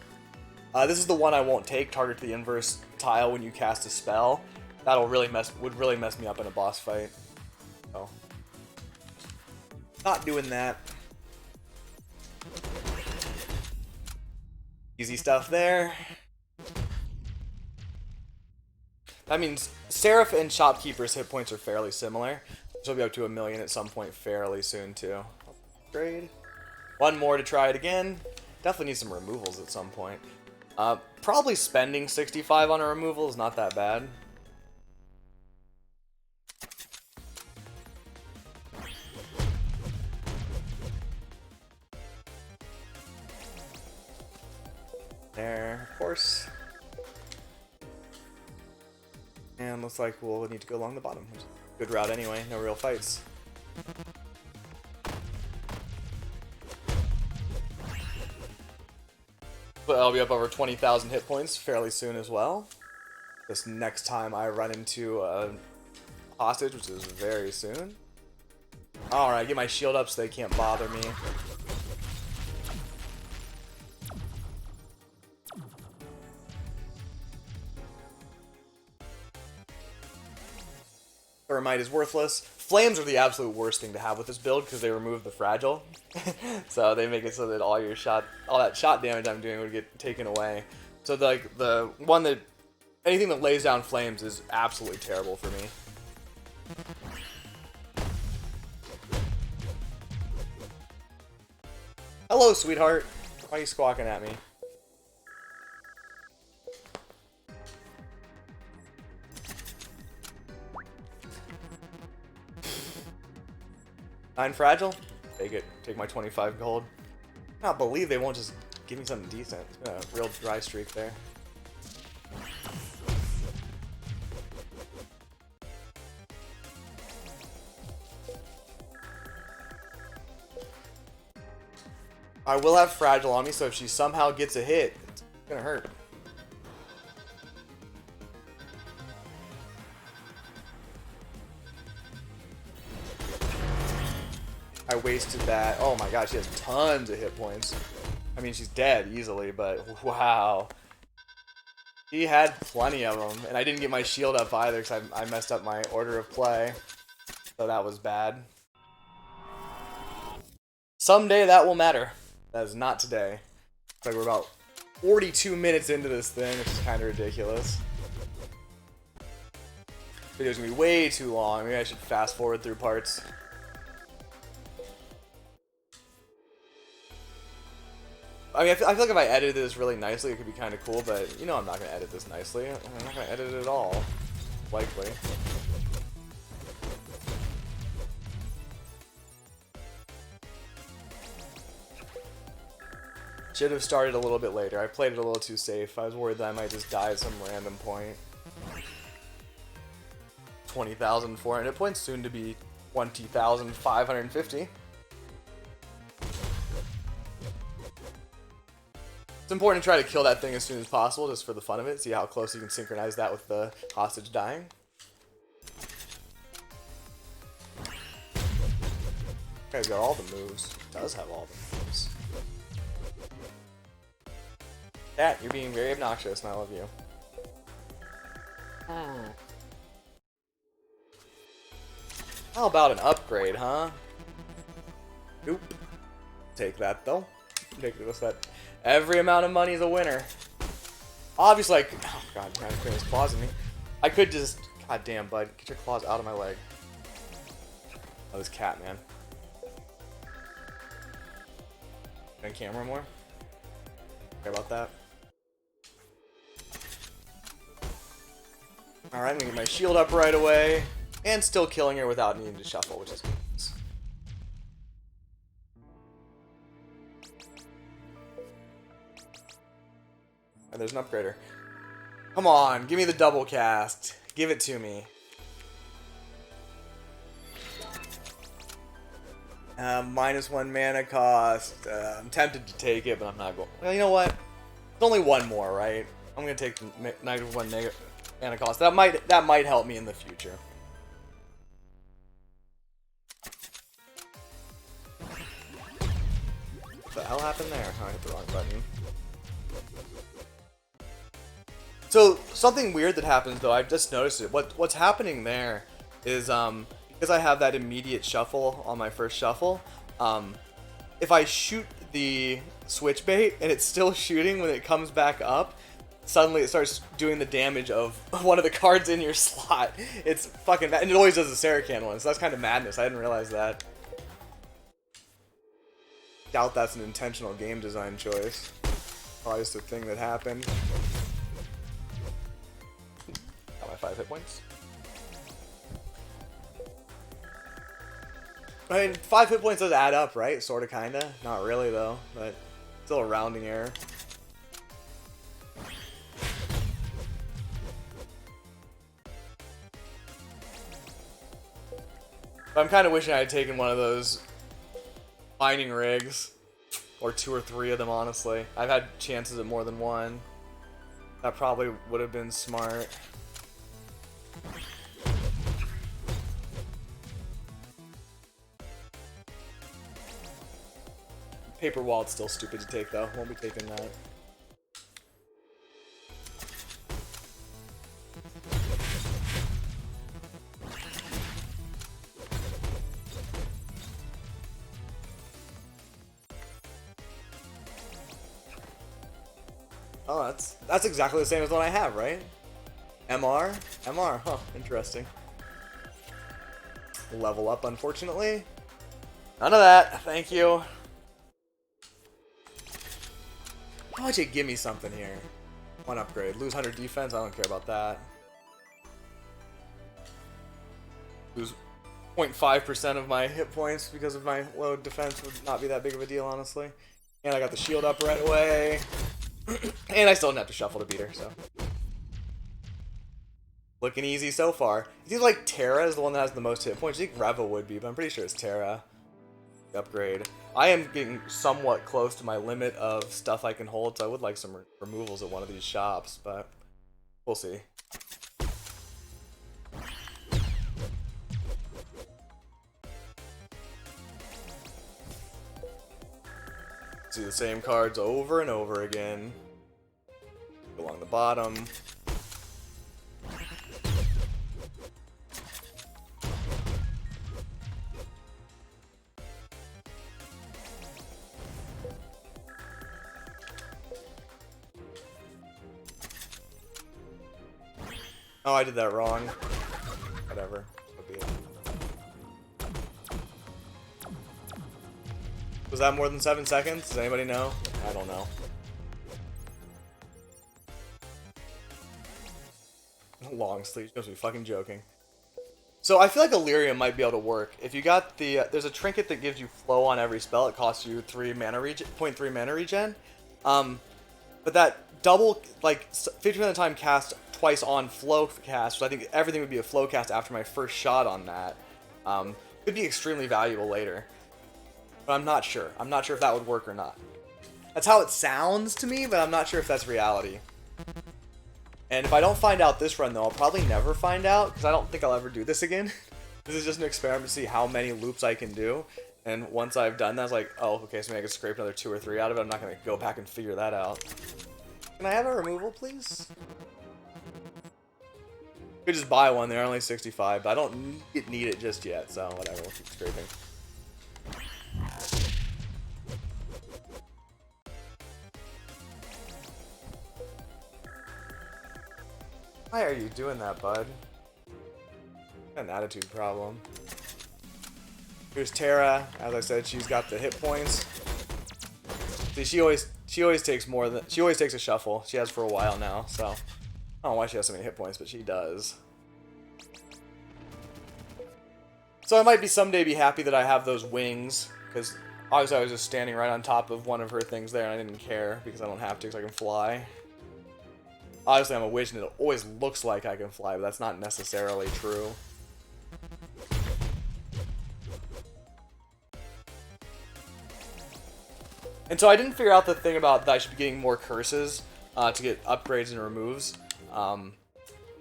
This is the one I won't take. Target the inverse tile when you cast a spell. That'll would really mess me up in a boss fight. So, not doing that. Easy stuff there. That means Seraph and Shopkeeper's hit points are fairly similar. She'll be up to 1,000,000 at some point fairly soon too. Upgrade. One more to try it again. Definitely need some removals at some point. Probably spending 65 on a removal is not that bad. There, of course. And looks like we'll need to go along the bottom. Good route anyway, no real fights. But I'll be up over 20,000 hit points fairly soon as well. This next time I run into a hostage, which is very soon. Alright, get my shield up so they can't bother me. Thermite is worthless. Flames are the absolute worst thing to have with this build because they remove the fragile. So they make it so that all that shot damage I'm doing would get taken away. So the one that, anything that lays down flames is absolutely terrible for me. Hello, sweetheart. Why are you squawking at me? Nine fragile? Take it. Take my 25 gold. I cannot believe they won't just give me something decent. It's been a real dry streak there. I will have fragile on me, so if she somehow gets a hit, it's gonna hurt. I wasted that. Oh my gosh, she has tons of hit points. I mean, she's dead easily, but wow. She had plenty of them, and I didn't get my shield up either because I messed up my order of play. So that was bad. Someday that will matter. That is not today. Looks like we're about 42 minutes into this thing, which is kind of ridiculous. Video's gonna be way too long. Maybe I should fast forward through parts. I mean, I feel like if I edited this really nicely, it could be kind of cool, but you know I'm not going to edit this nicely. I'm not going to edit it at all. Likely. Should have started a little bit later. I played it a little too safe. I was worried that I might just die at some random point. 20,400 points, soon to be 20,550. It's important to try to kill that thing as soon as possible, just for the fun of it. See how close you can synchronize that with the hostage dying. Guy's got all the moves. Does have all the moves. Cat, you're being very obnoxious, and I love you. How about an upgrade, huh? Nope. Take that, though. Take what's that? Every amount of money is a winner. Obviously, like, oh god, I'm trying to clear his claws in me. I could just, god damn, bud, get your claws out of my leg. Oh, this cat, man. On camera more. Sorry about that. All right, I'm gonna get my shield up right away, and still killing her without needing to shuffle, which is good. And there's an upgrader. Come on, give me the double cast. Give it to me. -1 mana cost. I'm tempted to take it, but I'm not going. Well, you know what? It's only one more, right? I'm gonna take the -1 mana cost. That might help me in the future. What the hell happened there? Oh, I hit the wrong button. So something weird that happens though, I've just noticed it. What's happening there is because I have that immediate shuffle on my first shuffle, if I shoot the switch bait and it's still shooting when it comes back up, suddenly it starts doing the damage of one of the cards in your slot. It's fucking mad. And it always does the Sarikhan one, so that's kind of madness. I didn't realize that. Doubt that's an intentional game design choice. Probably just a thing that happened. Got my 5 hit points. I mean, 5 hit points does add up, right? Sorta, kinda. Not really, though. But still a rounding error. But I'm kind of wishing I had taken one of those mining rigs. Or 2 or 3 of them, honestly. I've had chances at more than one. That probably would have been smart. Paper Wallet's still stupid to take, though. Won't be taking that. Oh, that's exactly the same as the one I have, right? MR? MR, huh, interesting. Level up, unfortunately. None of that, thank you. How about you give me something here? One upgrade. Lose 100 defense, I don't care about that. Lose 0.5% of my hit points because of my low defense would not be that big of a deal, honestly. And I got the shield up right away. And I still didn't have to shuffle to beat her, so. Looking easy so far. It seems like Terra is the one that has the most hit points. I think Reva would be, but I'm pretty sure it's Terra. Upgrade. I am getting somewhat close to my limit of stuff I can hold, so I would like some removals at one of these shops, but we'll see. See the same cards over and over again. Along the bottom. Oh, I did that wrong. Whatever. Was that more than 7 seconds? Does anybody know? I don't know. Long sleeve. You must be fucking joking. So I feel like Illyrium might be able to work. If you got the... there's a trinket that gives you flow on every spell. It costs you 0.3 mana regen. But that double, like, 50% of the time cast twice on flow cast. So I think everything would be a flow cast after my first shot on that. Could be extremely valuable later. But I'm not sure. I'm not sure if that would work or not. That's how it sounds to me, but I'm not sure if that's reality. And if I don't find out this run, though, I'll probably never find out, because I don't think I'll ever do this again. This is just an experiment to see how many loops I can do. And once I've done that, it's like, oh, okay, so maybe I can scrape another 2 or 3 out of it. I'm not going to go back and figure that out. Can I have a removal, please? Could just buy one. They're only 65, but I don't need it just yet, so whatever. We'll keep scraping. Why are you doing that, bud? Got an attitude problem. Here's Terra. As I said, she's got the hit points. See, she always takes more than she always takes a shuffle. She has for a while now, so I don't know why she has so many hit points, but she does. So I might be someday be happy that I have those wings, because obviously I was just standing right on top of one of her things there, and I didn't care because I don't have to, because I can fly. Obviously, I'm a witch, and it always looks like I can fly, but that's not necessarily true. And so I didn't figure out the thing about that I should be getting more curses to get upgrades and removes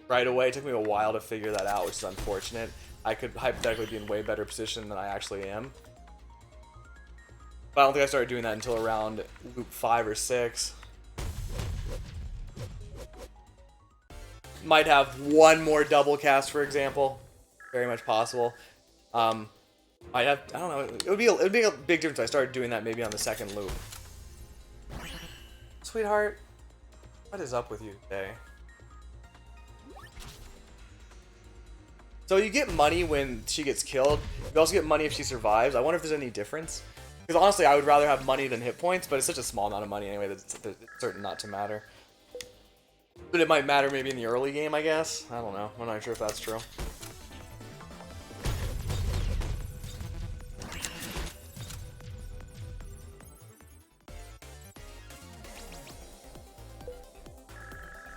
right away. It took me a while to figure that out, which is unfortunate. I could hypothetically be in way better position than I actually am. But I don't think I started doing that until around loop 5 or 6. Might have one more double cast, for example. Very much possible. I don't know. It would be a big difference if I started doing that maybe on the second loop. Sweetheart, what is up with you today? So you get money when she gets killed. You also get money if she survives. I wonder if there's any difference. Because honestly, I would rather have money than hit points, but it's such a small amount of money anyway that it's certain not to matter. But it might matter maybe in the early game, I guess. I don't know. I'm not sure if that's true.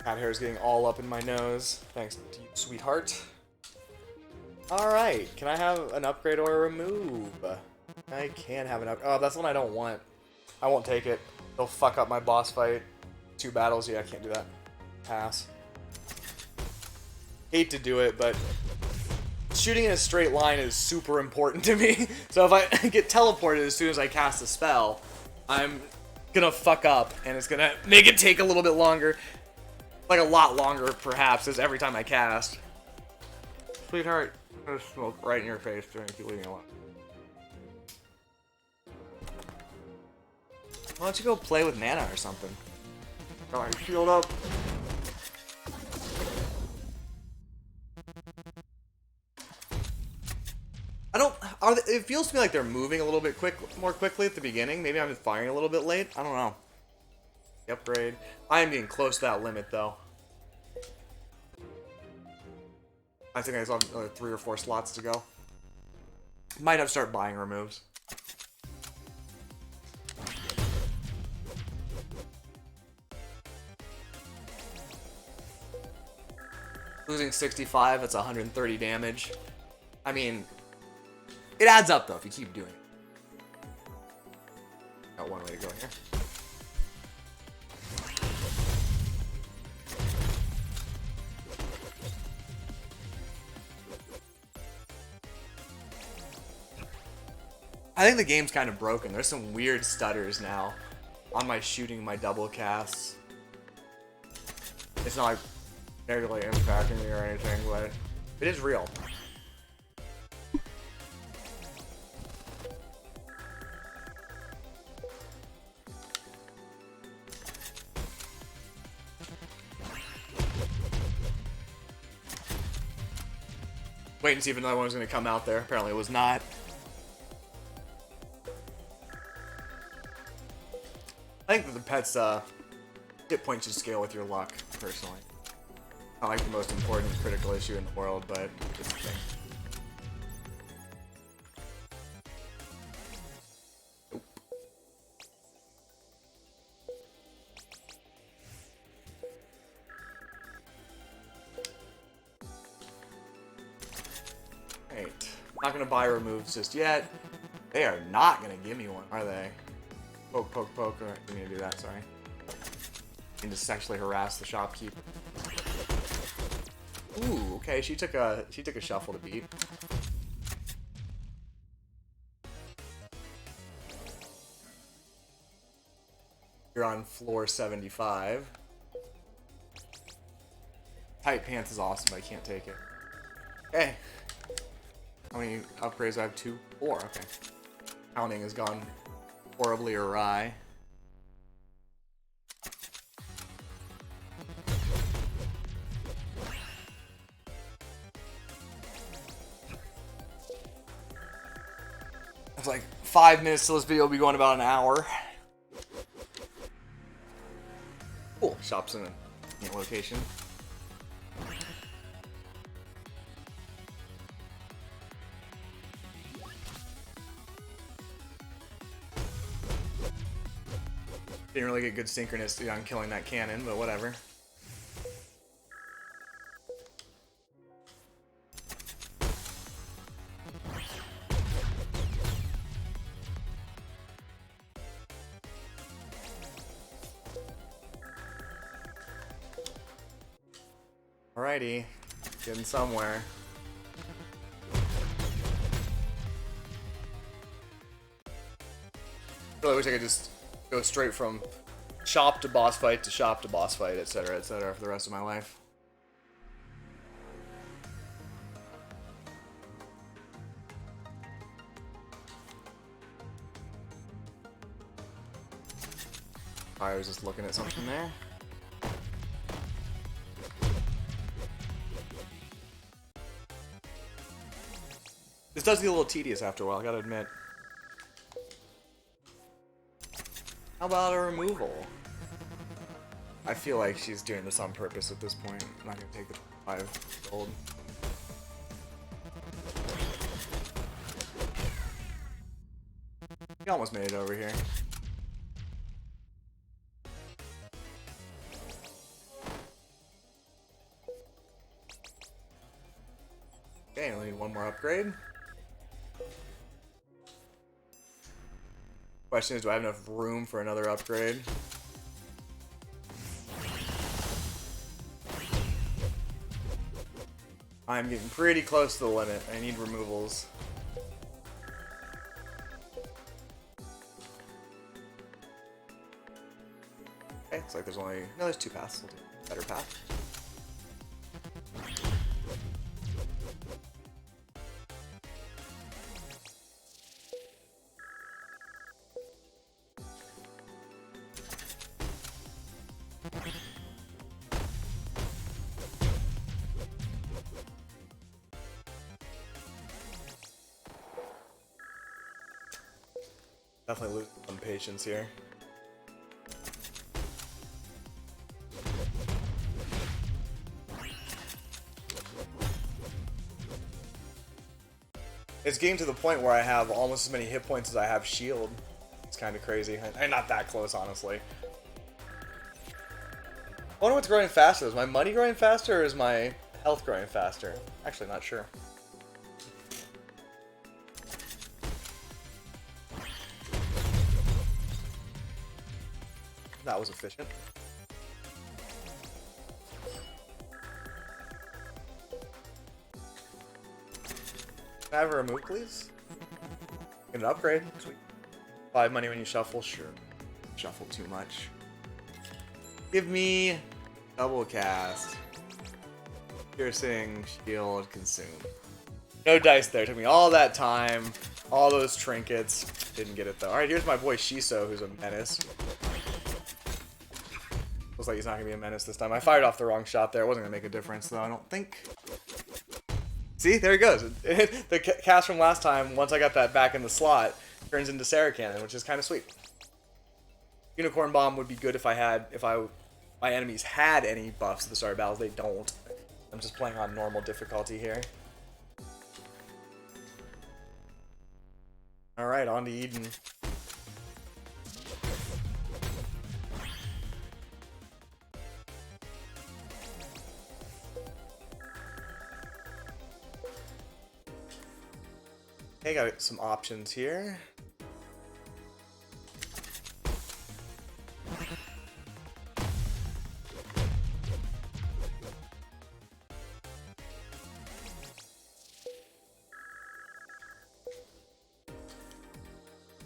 Cat hair is getting all up in my nose. Thanks to you, sweetheart. Alright, can I have an upgrade or a remove? I can have an upgrade. Oh, that's one I don't want. I won't take it. It'll fuck up my boss fight. 2 battles, yeah, I can't do that. Pass. Hate to do it, but shooting in a straight line is super important to me. So if I get teleported as soon as I cast a spell, I'm gonna fuck up, and it's gonna make it take a little bit longer. Like a lot longer, perhaps, as every time I cast. Sweetheart, I'm gonna smoke right in your face during you leave me alone. Why don't you go play with Nana or something? Alright, shield up. It feels to me like they're moving a little bit more quickly at the beginning. Maybe I'm just firing a little bit late. I don't know. The upgrade. I am getting close to that limit, though. I think I still have another 3 or 4 slots to go. Might have to start buying removes. Losing 65, that's 130 damage. I mean, it adds up though if you keep doing it. Got one way to go here. I think the game's kind of broken. There's some weird stutters now on my shooting, my double casts. It's not like negatively impacting me or anything, but it is real. Wait and see if another one was going to come out there. Apparently it was not. I think that the pet's hit points should scale with your luck, personally. Not like the most important critical issue in the world, but it's a thing. Nope. Right. Not gonna buy removes just yet. They are not gonna give me one, are they? Poke, poke, poke. Alright, we need to do that, sorry. And just sexually harass the shopkeep. Ooh, okay, she took a shuffle to beat. You're on floor 75. Tight pants is awesome, but I can't take it. Okay. How many upgrades do I have? 2? 4, okay. Counting has gone horribly awry. It's like 5 minutes till this video will be going about an hour. Cool. Shop's in a neat location. Didn't really get good synchronicity on killing that cannon, but whatever. Alrighty. Getting somewhere. Really wish I could just go straight from shop to boss fight to shop to boss fight, etc., etc. for the rest of my life. I was just looking at something there. This does get a little tedious after a while, I gotta admit. How about a removal? I feel like she's doing this on purpose at this point. I'm not gonna take the 5 gold. He almost made it over here. Okay, I only need one more upgrade. Question is, do I have enough room for another upgrade? I'm getting pretty close to the limit. I need removals. Okay, looks like there's only... No, there's 2 paths. We'll take a better path. Definitely losing some patience here. It's getting to the point where I have almost as many hit points as I have shield. It's kind of crazy. I'm not that close, honestly. I wonder what's growing faster. Is my money growing faster or is my health growing faster? Actually, not sure. That was efficient. Can I have a remove, please? Get an upgrade. Sweet. 5 money when you shuffle. Sure. Shuffle too much. Give me double cast. Piercing, shield, consume. No dice there. Took me all that time. All those trinkets. Didn't get it though. Alright, here's my boy Shiso, who's a menace. Looks like he's not going to be a menace this time. I fired off the wrong shot there. It wasn't going to make a difference, though, I don't think. See? There he goes. The cast from last time, once I got that back in the slot, turns into Sarah Cannon, which is kind of sweet. Unicorn Bomb would be good if my enemies had any buffs at the start of battles. They don't. I'm just playing on normal difficulty here. Alright, on to Eden. Okay, got some options here.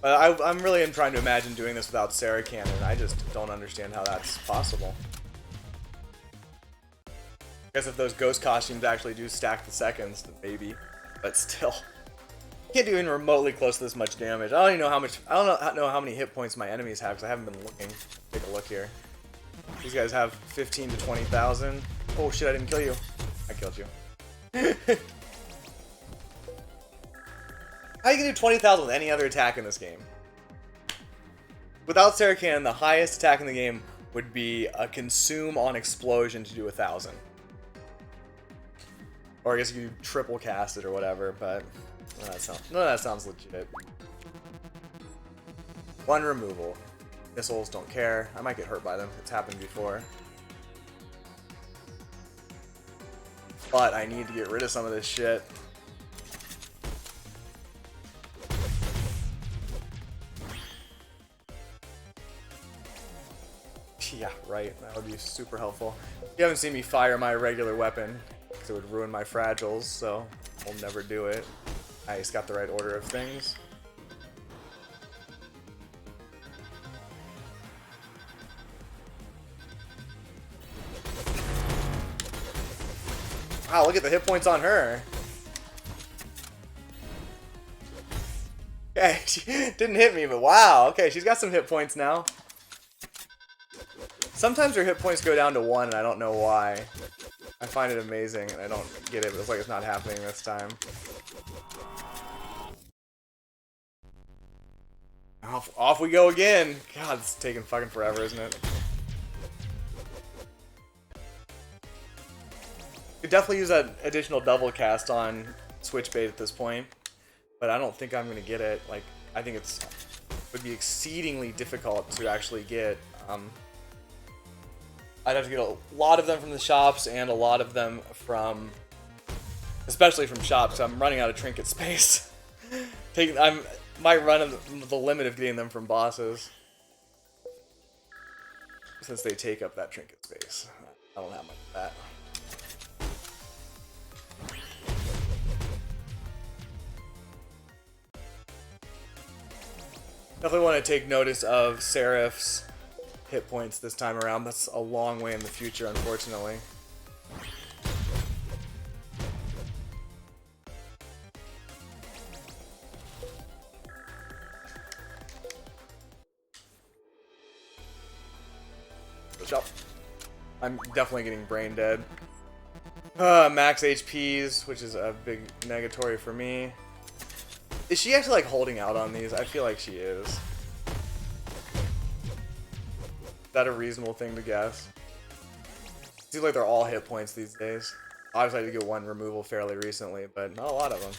I'm really trying to imagine doing this without Sarah Cannon. I just don't understand how that's possible. I guess if those ghost costumes actually do stack the seconds, then maybe. But still. Can't do even remotely close to this much damage. I don't even know how much. I don't know how many hit points my enemies have because I haven't been looking. Take a look here. These guys have 15 to 20,000. Oh shit! I didn't kill you. I killed you. How you can do 20,000 with any other attack in this game? Without Sarah Cannon, the highest attack in the game would be a consume on explosion to do 1,000. Or I guess you could do triple cast it or whatever, but. None of that sounds legit. 1 removal. Missiles, don't care. I might get hurt by them. It's happened before. But I need to get rid of some of this shit. Yeah, right. That would be super helpful. You haven't seen me fire my regular weapon, because it would ruin my fragiles, so I'll never do it. I just got the right order of things. Wow, look at the hit points on her. Okay, she didn't hit me, but wow. Okay, she's got some hit points now. Sometimes her hit points go down to 1, and I don't know why. I find it amazing, and I don't get it, but it's like it's not happening this time. Off we go again. God, it's taking fucking forever, isn't it? Could definitely use that additional double cast on switch bait at this point, but I don't think I'm gonna get it. Like, I think would be exceedingly difficult to actually get. I'd have to get a lot of them from the shops and a lot of them from, especially from shops. I'm running out of trinket space. Might run the limit of getting them from bosses, since they take up that trinket space. I don't have much of that. Definitely want to take notice of Seraph's hit points this time around. That's a long way in the future, unfortunately. Good job. I'm definitely getting brain dead. Max HPs, which is a big negatory for me. Is she actually like holding out on these? I feel like she is. Is that a reasonable thing to guess? Seems like they're all hit points these days. Obviously I did get one removal fairly recently, but not a lot of them.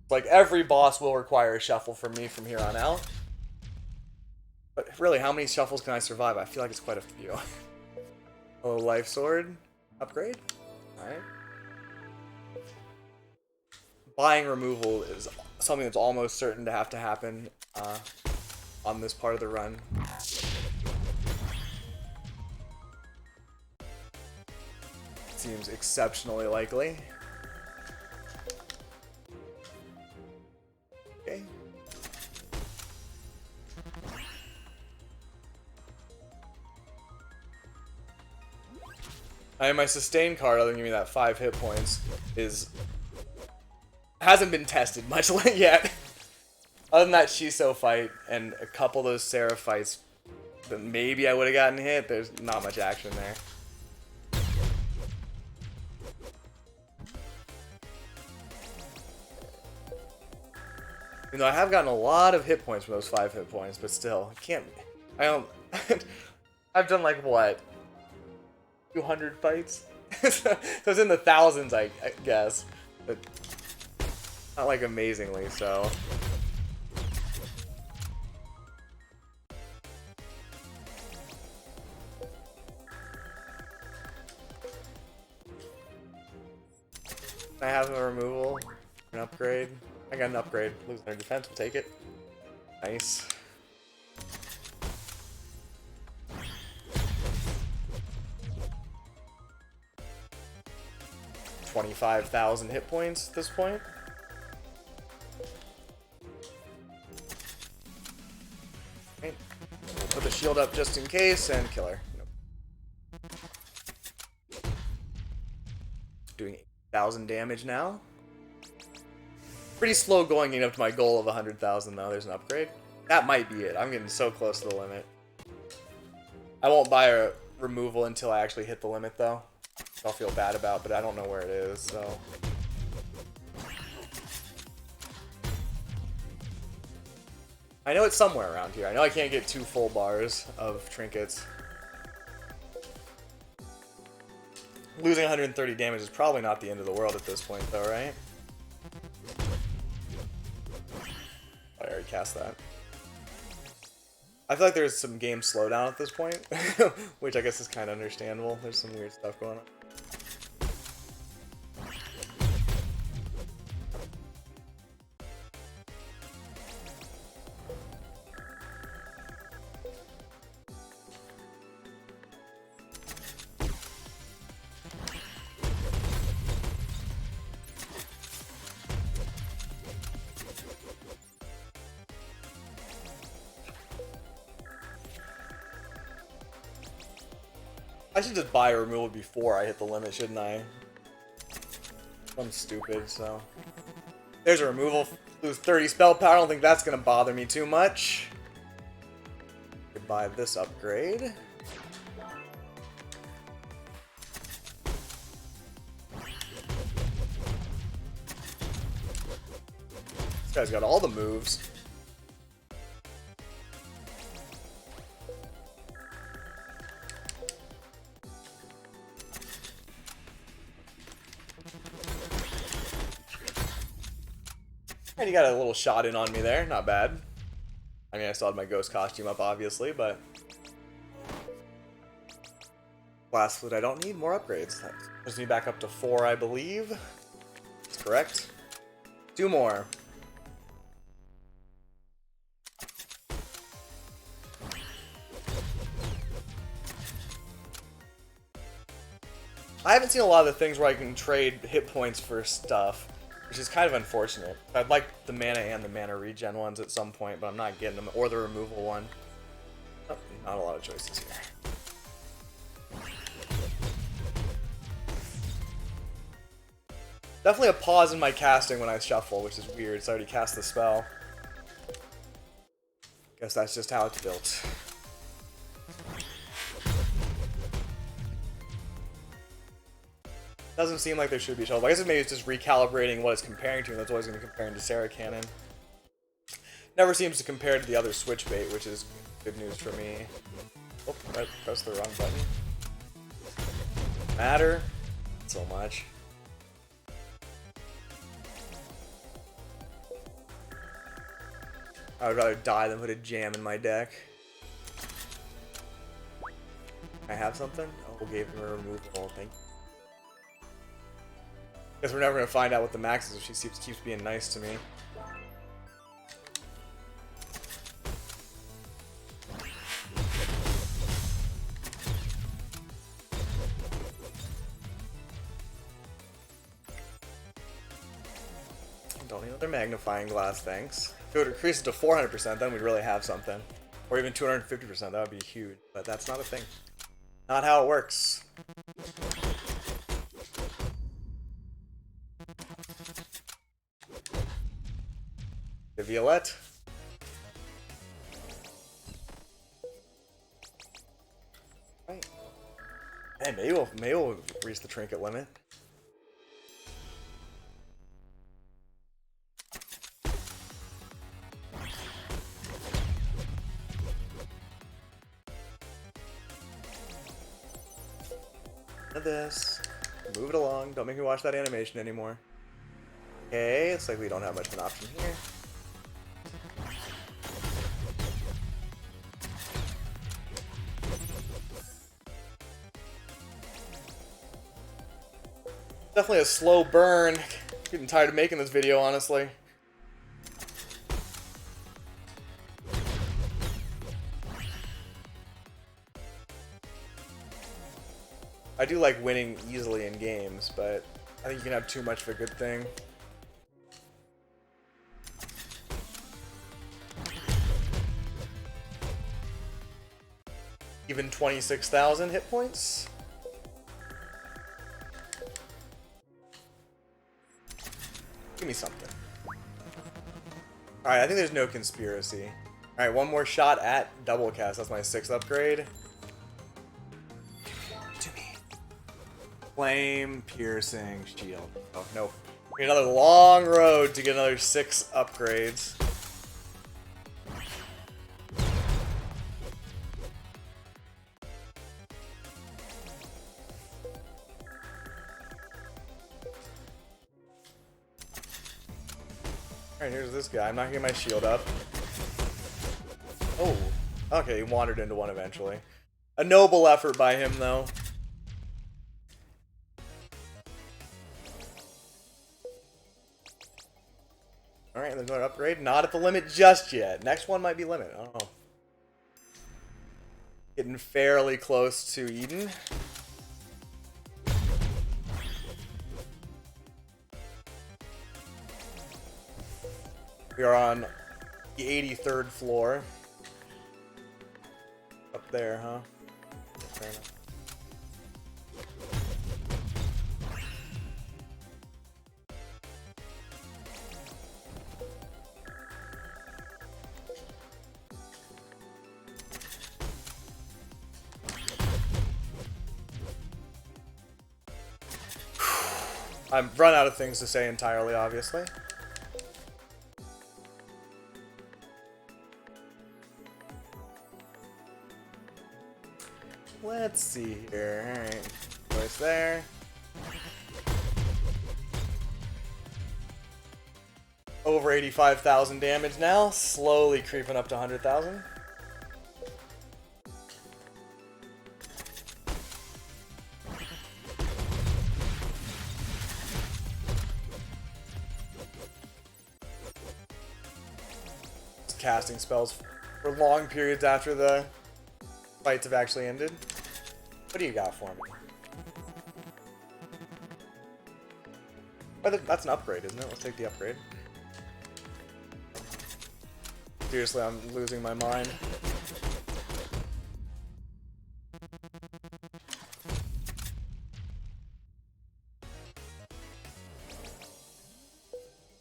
Like every boss will require a shuffle from me from here on out. But really, how many shuffles can I survive? I feel like it's quite a few. Oh, life sword upgrade. Alright. Buying removal is something that's almost certain to have to happen on this part of the run. Seems exceptionally likely. Okay. My sustain card, other than giving me that 5 hit points, hasn't been tested much yet. Other than that Shiso fight and a couple of those Seraph fights that maybe I would have gotten hit, there's not much action there. You know, I have gotten a lot of hit points from those 5 hit points, but still, I don't, I've done like, what, 200 fights? So it's in the thousands, I guess, but not like amazingly so. I have a removal, an upgrade. I got an upgrade. Losing their defense, we'll take it. Nice. $25,000 hit points at this point. Okay. We'll put the shield up just in case and kill her. Nope. Doing 8,000 damage now. Pretty slow going up to my goal of 100,000 though. There's an upgrade. That might be it. I'm getting so close to the limit. I won't buy a removal until I actually hit the limit though. I'll feel bad about, but I don't know where it is, so. I know it's somewhere around here. I know I can't get 2 full bars of trinkets. Losing 130 damage is probably not the end of the world at this point though, right? I already cast that. I feel like there's some game slowdown at this point, which I guess is kind of understandable. There's some weird stuff going on. I should just buy a removal before I hit the limit, shouldn't I? I'm stupid, so... There's a removal. Lose 30 spell power. I don't think that's going to bother me too much. Could buy this upgrade. This guy's got all the moves. And he got a little shot in on me there. Not bad. I mean, I still had my ghost costume up, obviously, but... Blast Flute I don't need. More upgrades. That puts me back up to 4, I believe. That's correct. 2 more. I haven't seen a lot of the things where I can trade hit points for stuff, which is kind of unfortunate. I'd like the mana and the mana regen ones at some point, but I'm not getting them, or the removal one. Oh, not a lot of choices here. Definitely a pause in my casting when I shuffle, which is weird. It's already cast the spell. Guess that's just how it's built. Doesn't seem like there should be shuffle. I guess maybe it's just recalibrating what it's comparing to, and that's what it's going to compare to Sarah Cannon. Never seems to compare to the other switch bait, which is good news for me. Oh, I pressed the wrong button. Matter so much. I would rather die than put a jam in my deck. I have something? Oh, gave him a removal. Thank you. Guess we're never going to find out what the max is if she keeps being nice to me. Don't need another magnifying glass, thanks. If it would increase it to 400%, then we'd really have something. Or even 250%, that would be huge. But that's not a thing. Not how it works. The Violette. Right. Hey, maybe we'll reach the trinket limit. This. Move it along. Don't make me watch that animation anymore. Okay, it's like we don't have much of an option here. Definitely a slow burn. Getting tired of making this video, honestly. I do like winning easily in games, but I think you can have too much of a good thing. Even 26,000 hit points? Give me something. Alright, I think there's no conspiracy. Alright, one more shot at double cast. That's my 6th upgrade. To me. Flame, piercing, shield. Oh, no. We got another long road to get another 6 upgrades. Alright, here's this guy. I'm not getting my shield up. Oh. Okay, he wandered into one eventually. A noble effort by him, though. Alright, there's another upgrade. Not at the limit just yet. Next one might be limit. I don't know. Getting fairly close to Eden. We are on the 83rd floor. Up there, huh? Fair enough. I'm run out of things to say entirely, obviously. Let's see here. Alright. Voice there. Over 85,000 damage now. Slowly creeping up to 100,000. Casting spells for long periods after the fights have actually ended. What do you got for me? Oh, that's an upgrade, isn't it? Let's take the upgrade. Seriously, I'm losing my mind.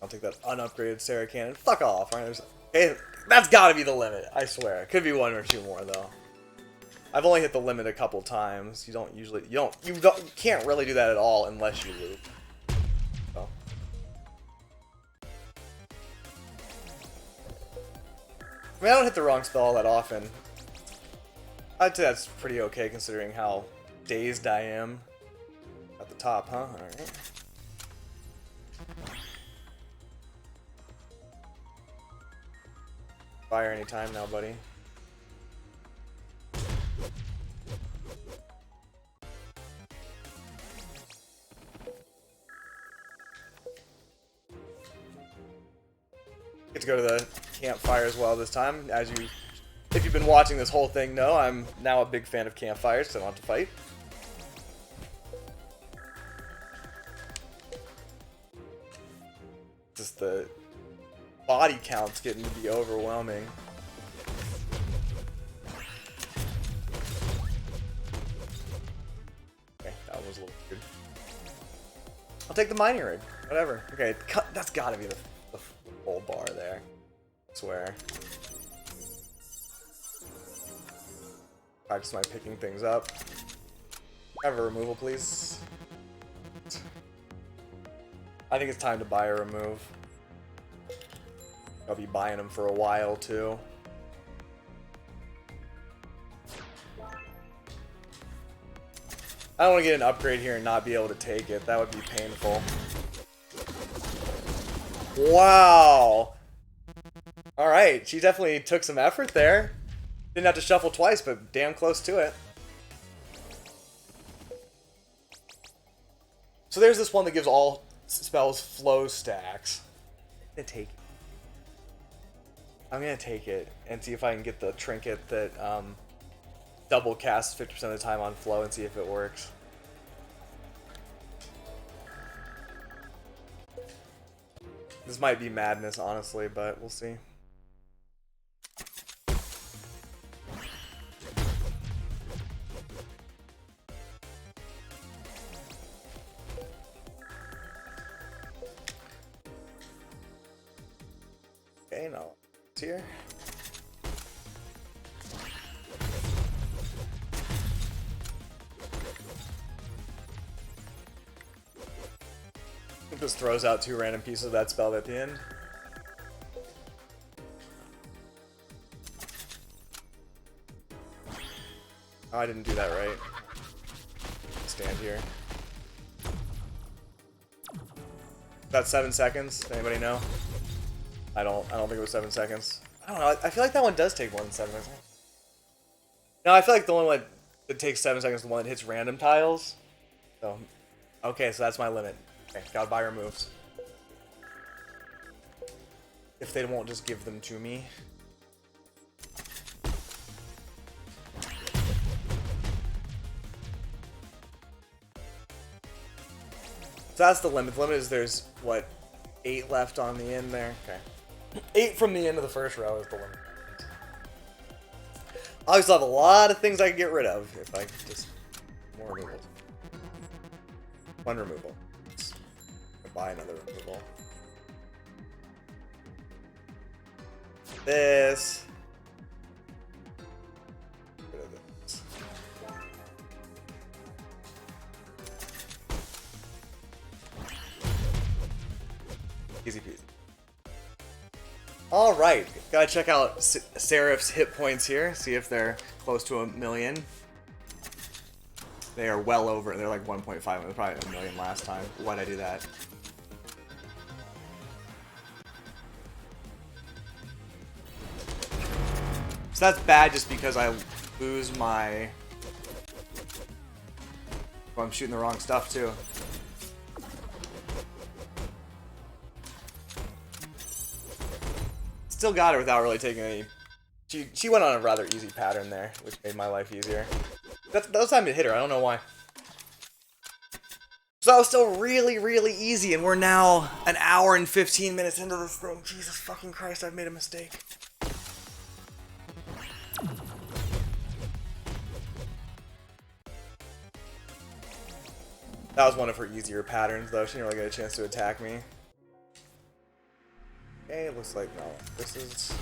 I'll take that unupgraded Sarah Cannon. Fuck off. Right? Okay, that's gotta be the limit, I swear. It could be one or two more though. I've only hit the limit a couple times. You can't really do that at all unless you loop. So. I mean, I don't hit the wrong spell all that often. I'd say that's pretty okay considering how dazed I am. At the top, huh? Alright. Fire anytime now, buddy. Get to go to the campfire as well this time. As you, if you've been watching this whole thing, know I'm now a big fan of campfires, so I don't have to fight. Just the body count's getting to be overwhelming. Okay, that was a little good. I'll take the mining rig. Whatever. Okay, that's gotta be the full bar there. I swear. Practice my picking things up. Have a removal, please. I think it's time to buy a remove. I'll be buying them for a while, too. I don't want to get an upgrade here and not be able to take it. That would be painful. Wow! Alright, she definitely took some effort there. Didn't have to shuffle twice, but damn close to it. So there's this one that gives all spells flow stacks. I'm gonna take it and see if I can get the trinket that double casts 50% of the time on flow and see if it works. This might be madness, honestly, but we'll see. Okay, now it's here. It just throws out 2 random pieces of that spell at the end. Oh, I didn't do that right. Stand here. About 7 seconds. Anybody know? I don't think it was 7 seconds. I don't know. I feel like that one does take more than 7 seconds. No, I feel like the only one that takes 7 seconds is the one that hits random tiles. So, okay, so that's my limit. Okay, gotta buy removes. If they won't just give them to me. So that's the limit. The limit is there's, what, 8 left on the end there? Okay. 8 from the end of the first row is the limit. I always have a lot of things I can get rid of if I just... More removals. 1 removal. Buy another removal. This. Get rid of this. Easy peasy. Alright, gotta check out Seraph's hit points here, see if they're close to 1,000,000. They are well over, they're like 1.5, it was probably 1,000,000 last time. Why'd I do that? So that's bad just because I lose my... Oh, I'm shooting the wrong stuff too. Still got her without really taking any... She went on a rather easy pattern there, which made my life easier. That was time to hit her, I don't know why. So that was still really, really easy, and we're now an hour and 15 minutes into this thing. Jesus fucking Christ, I've made a mistake. That was one of her easier patterns, though. She didn't really get a chance to attack me. Okay, looks like no. This is...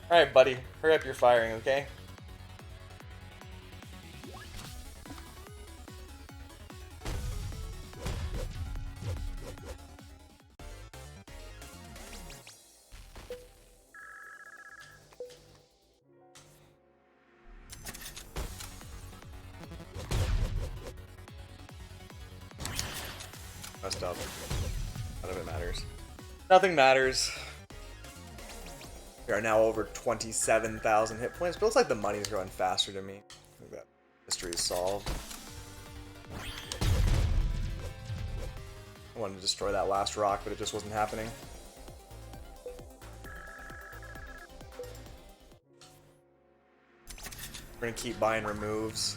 Alright, buddy. Hurry up your firing, okay? Messed up. None of it matters. Nothing matters. We are now over 27,000 hit points, but it looks like the money's growing faster to me. I think that mystery is solved. I wanted to destroy that last rock, but it just wasn't happening. We're gonna keep buying removes.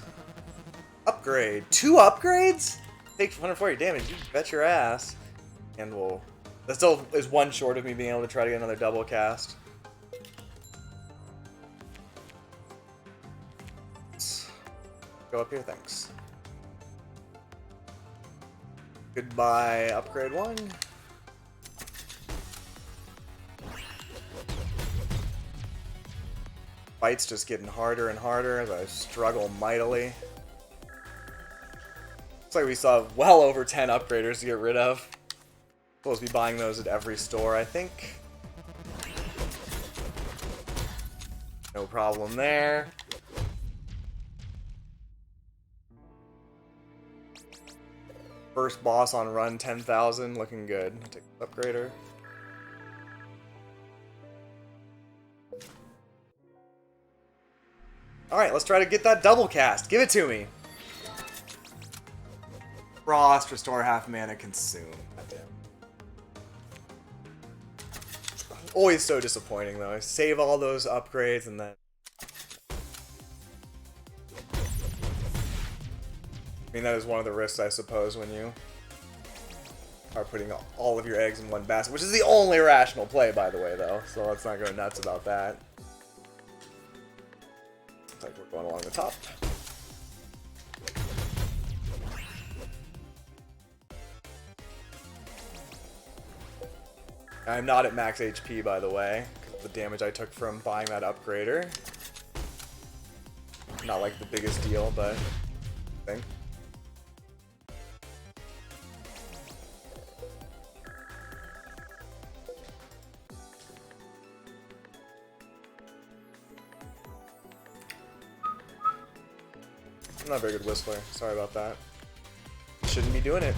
Upgrade. 2 upgrades? Takes 140 damage, you bet your ass. And we'll... That still is 1 short of me being able to try to get another double cast. Let's go up here, thanks. Goodbye, upgrade 1. Fight's just getting harder and harder as I struggle mightily. Looks like we still have well over 10 upgraders to get rid of. Supposed to be buying those at every store, I think. No problem there. First boss on run 10,000, looking good. Take the upgrader. Alright, let's try to get that double cast. Give it to me. Frost, restore half mana, consume. Goddamn. Always so disappointing though. I save all those upgrades and then... I mean, that is one of the risks, I suppose, when you are putting all of your eggs in one basket, which is the only rational play, by the way, though, so let's not go nuts about that. Looks like we're going along the top. I'm not at max HP, by the way, because of the damage I took from buying that upgrader. Not like the biggest deal, but I think. I'm not a very good whistler. Sorry about that. Shouldn't be doing it.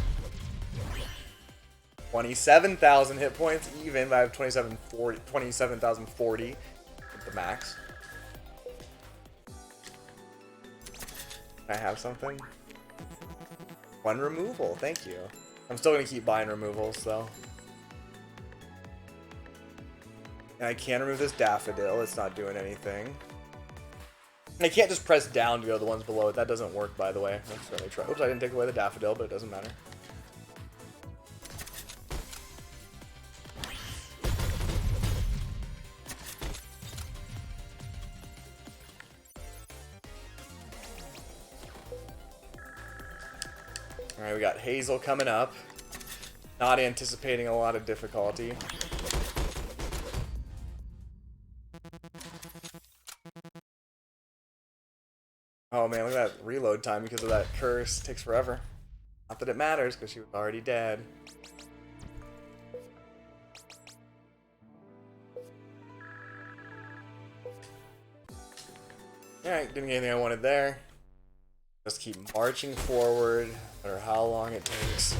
27,000 hit points even, but I have 27,040 at the max. Can I have something? 1 removal, thank you. I'm still going to keep buying removals, though. And I can remove this daffodil, it's not doing anything. And I can't just press down to go to the ones below it, that doesn't work, by the way. Let's certainly try. Oops, I didn't take away the daffodil, but it doesn't matter. Alright, we got Hazel coming up. Not anticipating a lot of difficulty. Oh man, look at that reload time because of that curse. It takes forever. Not that it matters, because she was already dead. Alright, didn't get anything I wanted there. Just keep marching forward, no matter how long it takes.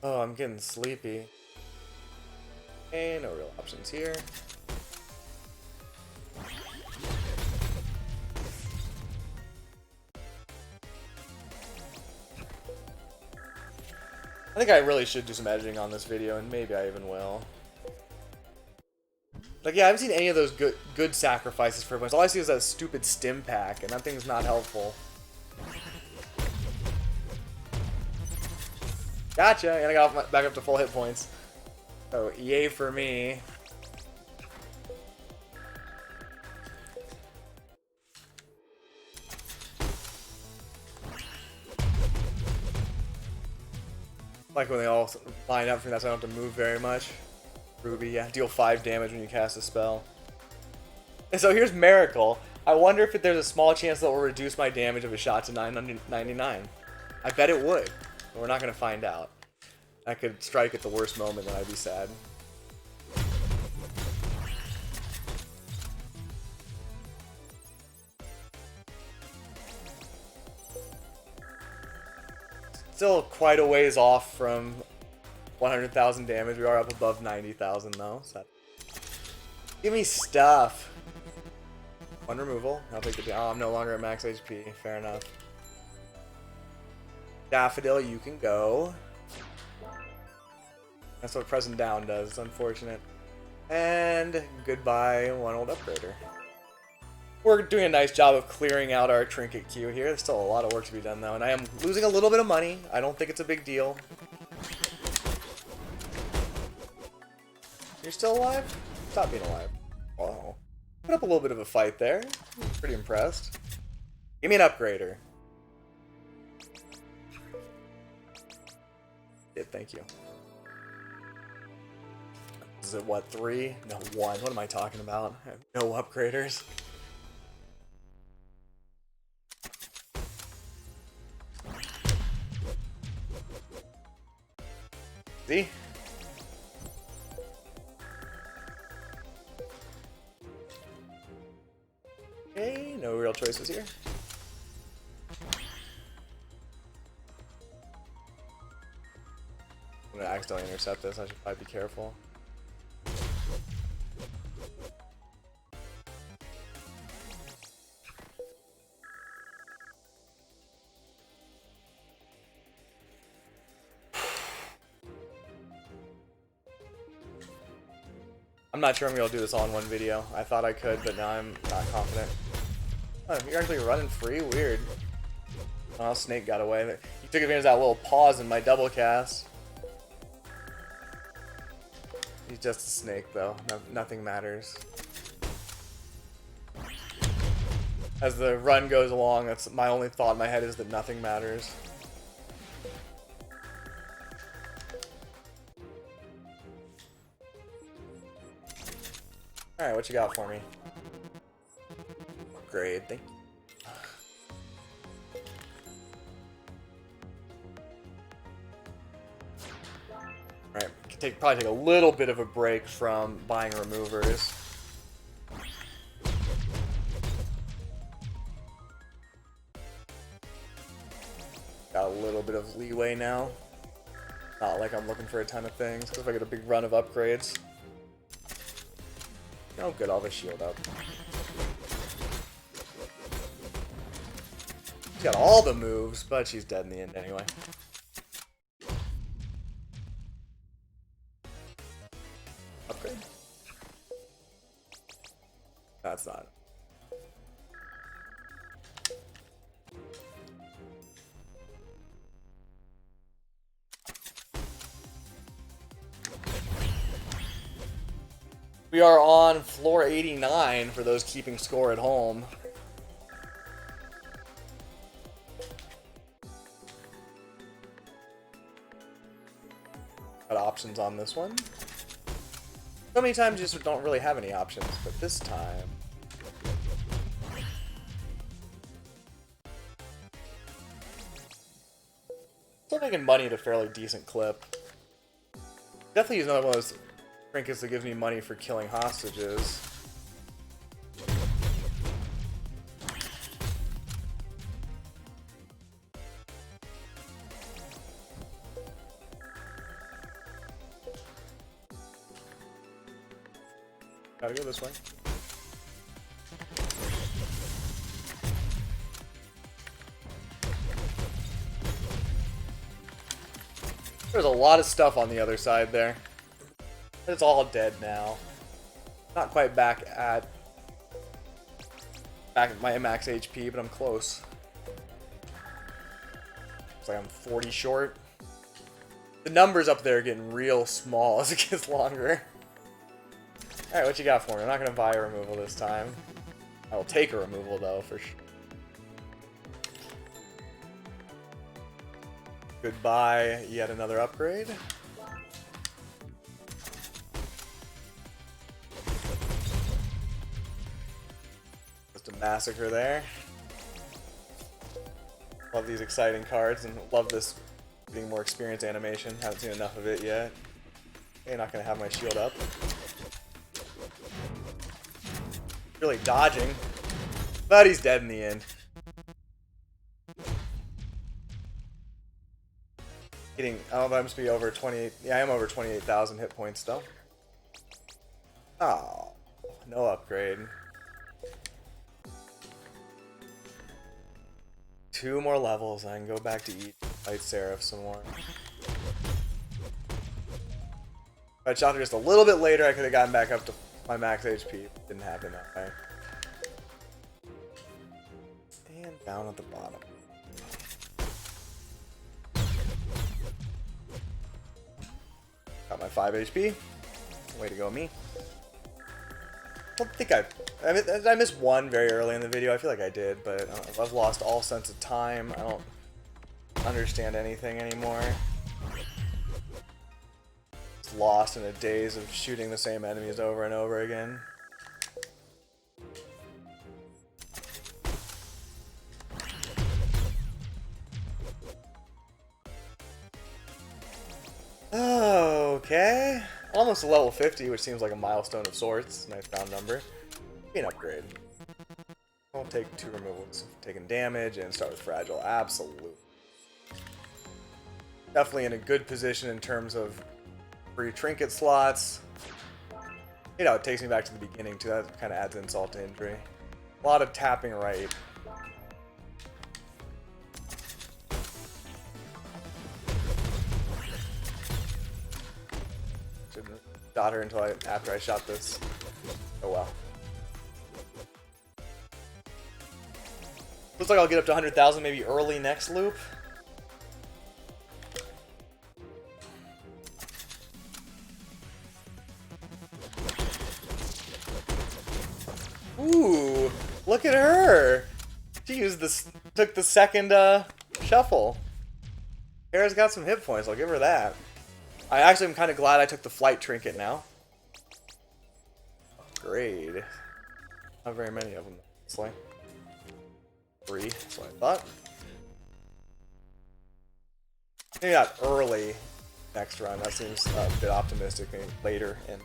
Oh, I'm getting sleepy. Okay, no real options here. I think I really should do some editing on this video, and maybe I even will. Like, yeah, I haven't seen any of those good sacrifices for points. All I see is that stupid stim pack, and that thing's not helpful. Gotcha, and I got back up to full hit points. So, yay for me. Like when they all line up for me, that's why I don't have to move very much. Ruby, yeah, deal 5 damage when you cast a spell. And so here's Miracle. I wonder if there's a small chance that will reduce my damage of a shot to 999. I bet it would, but we're not going to find out. I could strike at the worst moment, then I'd be sad. Still quite a ways off from 100,000 damage. We are up above 90,000 though. So give me stuff. One removal. I'll take it. Oh, I'm no longer at max HP. Fair enough. Daffodil, you can go. That's what pressing down does. It's unfortunate. And goodbye, one old upgrader. We're doing a nice job of clearing out our trinket queue here. There's still a lot of work to be done though, and I am losing a little bit of money. I don't think it's a big deal. You're still alive? Stop being alive. Oh. Put up a little bit of a fight there. Pretty impressed. Give me an upgrader. Yeah, thank you. Is it what, 3? No, 1. What am I talking about? I have no upgraders. See? Okay, no real choices here. I'm gonna accidentally intercept this. I should probably be careful. I'm not sure I'm gonna do this all in one video. I thought I could, but now I'm not confident. Oh, you're actually running free? Weird. Oh, Snake got away. He took advantage of that little pause in my double cast. He's just a snake, though. Nothing matters. As the run goes along, that's my only thought in my head is that nothing matters. Alright, what you got for me? Upgrade, thank you. Alright, probably take a little bit of a break from buying removers. Got a little bit of leeway now. Not like I'm looking for a ton of things, because if I get a big run of upgrades. Oh good, I'll have a shield up. She's got all the moves, but she's dead in the end anyway. Upgrade? That's not. We are on floor 89 for those keeping score at home. Got options on this one. So many times you just don't really have any options, but this time... Still making money at a fairly decent clip. Definitely use another one of those trinkets that gives me money for killing hostages. Gotta go this way. There's a lot of stuff on the other side there. It's all dead now. Not quite back at my max HP, but I'm close. It's like I'm 40 short. The numbers up there are getting real small as it gets longer. Alright, what you got for me? I'm not going to buy a removal this time. I will take a removal, though, for sure. Goodbye, yet another upgrade. Just a massacre there. Love these exciting cards, and love this getting more experience animation. Haven't seen enough of it yet. Okay, not going to have my shield up. Really dodging, but he's dead in the end. Oh, I must be over 28. Yeah, I am over 28,000 hit points still. Oh, no upgrade. 2 more levels, and I can go back to fight Seraph some more. If I shot her just a little bit later, I could have gotten back up to my max HP. Didn't happen that way. And down at the bottom. Got my 5 HP. Way to go, me. I don't think I missed one very early in the video. I feel like I did, but I've lost all sense of time. I don't understand anything anymore. Just lost in a daze of shooting the same enemies over and over again. Okay. Almost a level 50, which seems like a milestone of sorts. Nice round number. Be an upgrade. Won't take 2 removals. Taking damage and start with fragile. Absolutely. Definitely in a good position in terms of free trinket slots. You know, it takes me back to the beginning too. That kind of adds insult to injury. A lot of tapping right. Shot her until after I shot this. Oh well. Looks like I'll get up to 100,000 maybe early next loop. Ooh, look at her. She used this, took the second shuffle. Hera's got some hit points, I'll give her that. I actually am kind of glad I took the flight trinket now. Upgrade. Not very many of them, honestly. 3, that's what I thought. Maybe not early next run, that seems a bit optimistic. Maybe later and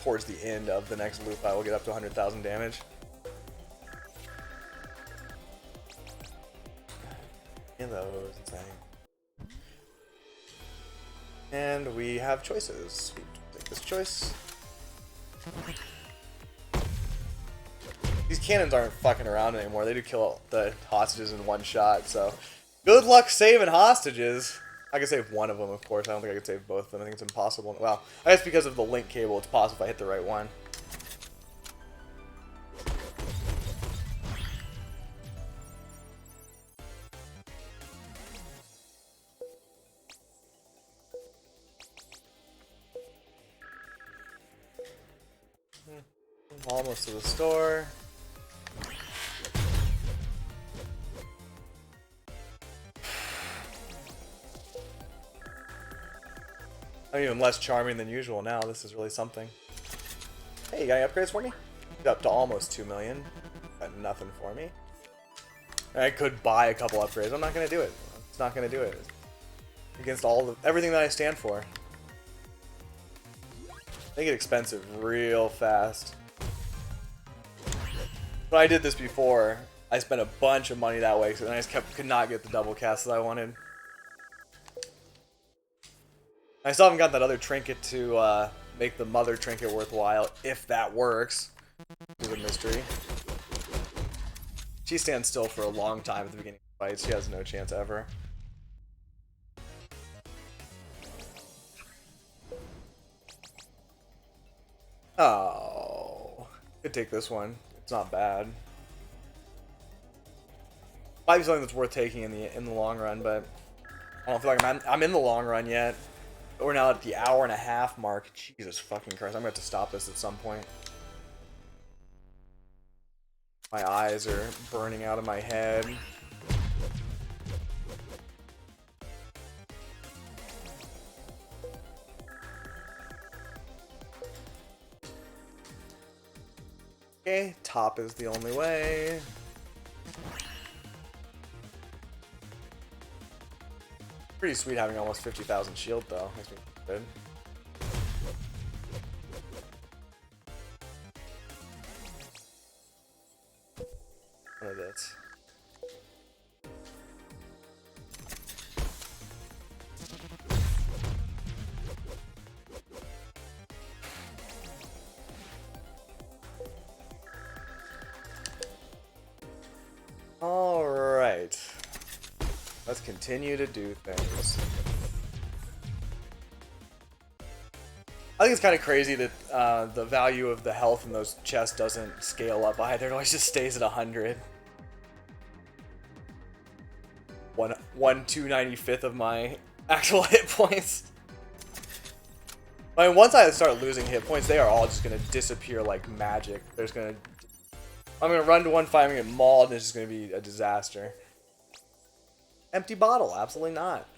towards the end of the next loop I will get up to 100,000 damage. In those, insane. And we have choices. We take this choice. These cannons aren't fucking around anymore. They do kill the hostages in one shot, so good luck saving hostages. I can save one of them, of course. I don't think I could save both of them. I think it's impossible. Well, I guess because of the link cable, it's possible if I hit the right one. Almost to the store. I'm even less charming than usual now. This is really something. Hey, you got any upgrades for me? Up to almost 2 million. Got nothing for me. I could buy a couple upgrades. I'm not going to do it. I'm just not going to do it. Against everything that I stand for. They get expensive real fast. When I did this before, I spent a bunch of money that way, so then I just could not get the double cast that I wanted. I still haven't got that other trinket to make the mother trinket worthwhile, if that works. It's a mystery. She stands still for a long time at the beginning of the fight. She has no chance ever. Oh, could take this one. It's not bad. Might be something that's worth taking in the long run, but I don't feel like I'm in the long run yet. We're now at the hour-and-a-half mark. Jesus fucking Christ! I'm gonna have to stop this at some point. My eyes are burning out of my head. Okay, top is the only way. Pretty sweet having almost 50,000 shield though. Makes me good. What is it? All right. Let's continue to do things. I think it's kind of crazy that the value of the health in those chests doesn't scale up either. It always just stays at 100. 295th of my actual hit points. I mean, once I start losing hit points, they are all just gonna disappear like magic. I'm gonna run to one fight, I'm gonna get mauled, and it's just gonna be a disaster. Empty bottle, absolutely not.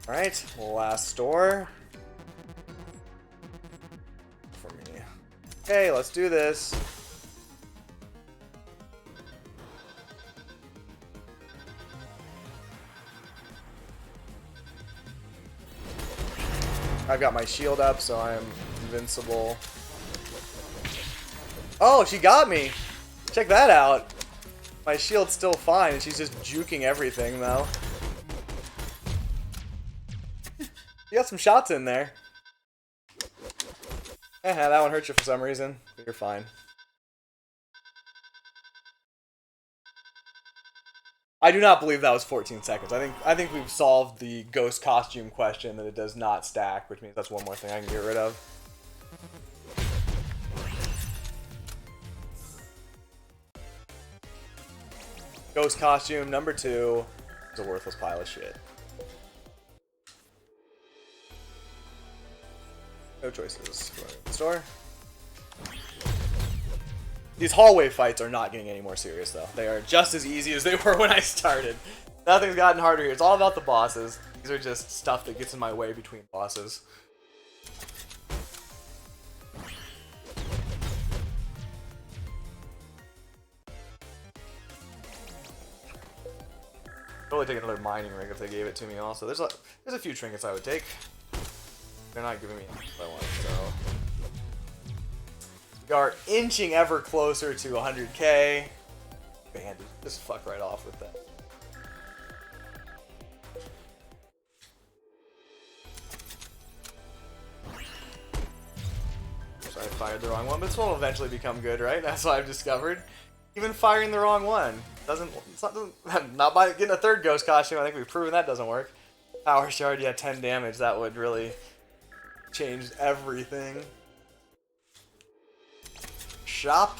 Alright, last store. For me. Okay, let's do this. I've got my shield up, so I'm invincible. Oh, she got me! Check that out! My shield's still fine, and she's just juking everything, though. You got some shots in there. That one hurt you for some reason, but you're fine. I do not believe that was 14 seconds. I think we've solved the ghost costume question that it does not stack, which means that's one more thing I can get rid of. Ghost costume number 2 is a worthless pile of shit. No choices. Go to the store. These hallway fights are not getting any more serious, though. They are just as easy as they were when I started. Nothing's gotten harder here. It's all about the bosses. These are just stuff that gets in my way between bosses. Totally take another mining ring if they gave it to me. Also, there's a few trinkets I would take. They're not giving me what I want, so we are inching ever closer to 100k. Man, just fuck right off with that. So I fired the wrong one, but this one will eventually become good, right? That's what I've discovered. Even firing the wrong one not by getting a third ghost costume. I think we've proven that doesn't work. Power shard, yeah, 10 damage. That would really change everything. Shop.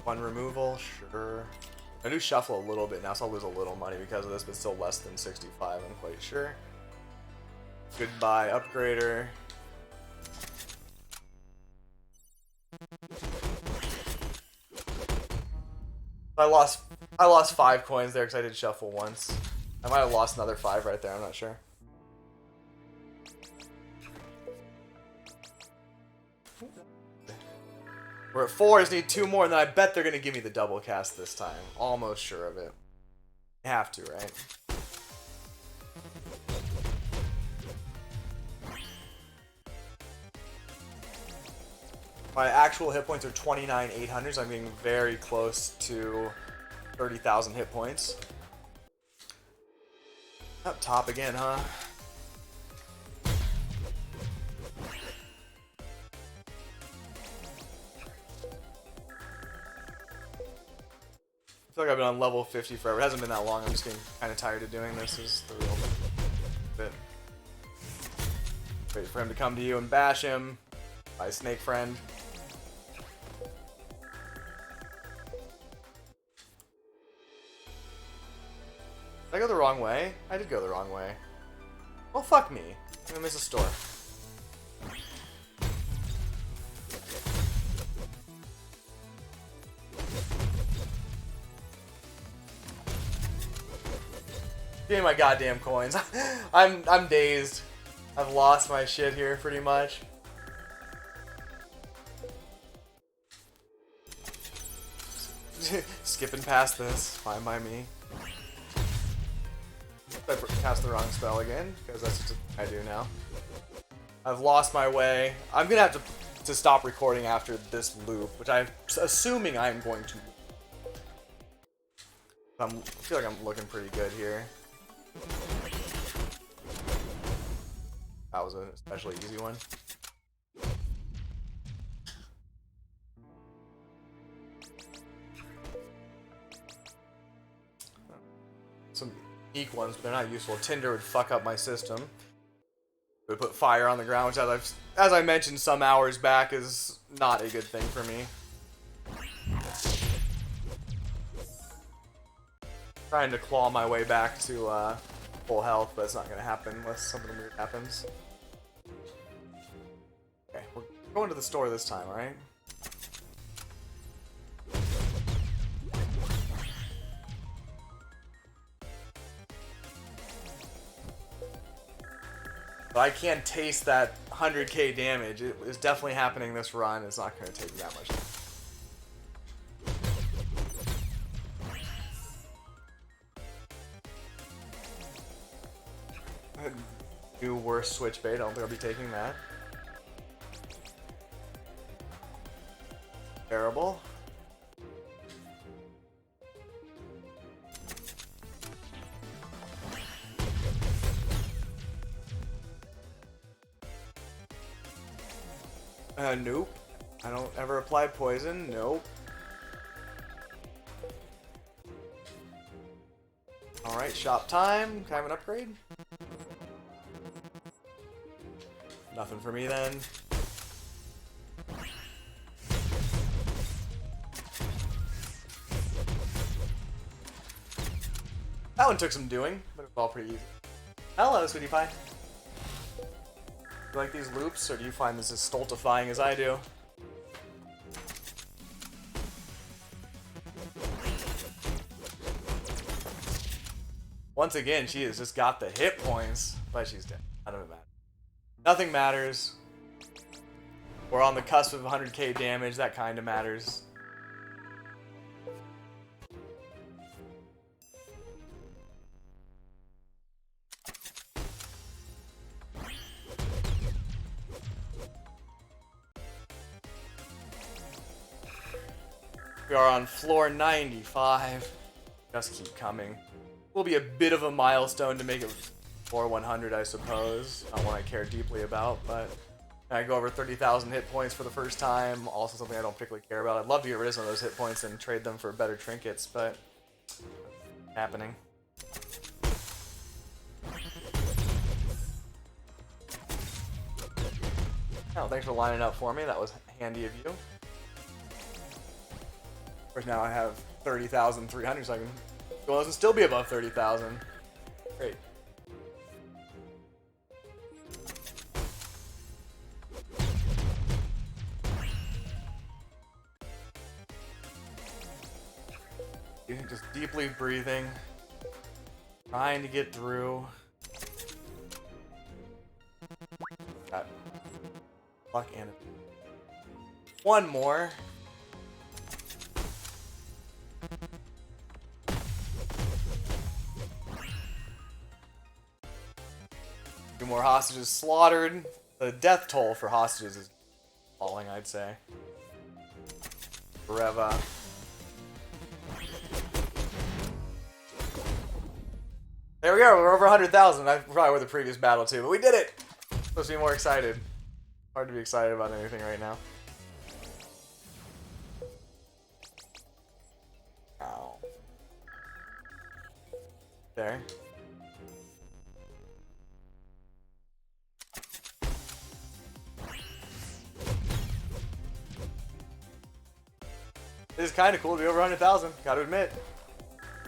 One removal, sure. I do shuffle a little bit now, so I'll lose a little money because of this, but still less than 65, I'm quite sure. Goodbye, upgrader. I lost 5 coins there because I did shuffle once. I might have lost another 5 right there, I'm not sure. We're at 4, I just need 2 more, and then I bet they're going to give me the double cast this time. Almost sure of it. You have to, right? My actual hit points are 29,800, so I'm getting very close to 30,000 hit points. Up top again, huh? I feel like I've been on level 50 forever. It hasn't been that long. I'm just getting kind of tired of doing this. Is the real bit. Wait for him to come to you and bash him. My snake friend. Did I go the wrong way? I did go the wrong way. Well, fuck me. I'm gonna miss a store. Give me my goddamn coins. I'm dazed. I've lost my shit here pretty much. Skipping past this. Fine by me. I cast the wrong spell again, because that's what I do now. I've lost my way. I'm gonna have to stop recording after this loop, which I'm assuming I'm going to. I feel like I'm looking pretty good here. That was an especially easy one. Some unique ones, but they're not useful. Tinder would fuck up my system. It would put fire on the ground, which, as I mentioned some hours back, is not a good thing for me. Trying to claw my way back to full health, but it's not going to happen unless something weird happens. Okay, we're going to the store this time, alright? But I can taste that 100k damage. It is definitely happening this run. It's not going to take that much time. New worst switch bait. I don't think I'll be taking that. Terrible. Nope. I don't ever apply poison. Nope. Alright, shop time. Can I have an upgrade? Nothing for me then. That one took some doing, but it was all pretty easy. Hello, sweetie pie. You like these loops, or do you find this as stultifying as I do? Once again, she has just got the hit points, but she's dead. None of it matters. Nothing matters. We're on the cusp of 100k damage. That kind of matters. We are on floor 95. Just keep coming. Will be a bit of a milestone to make it floor 100, I suppose. Not one I care deeply about, but I go over 30,000 hit points for the first time. Also something I don't particularly care about. I'd love to get rid of some of those hit points and trade them for better trinkets, but happening. Oh, thanks for lining up for me. That was handy of you. Of course, now I have 30,300, so I can go and still be above 30,000. Great. Just deeply breathing, trying to get through. Got luck and one more. Two more hostages slaughtered. The death toll for hostages is falling, I'd say. Reva. There we go, we're over 100,000. I probably were the previous battle too, but we did it! Supposed to be more excited. Hard to be excited about anything right now. Ow. There. This is kind of cool to be over 100,000, gotta admit.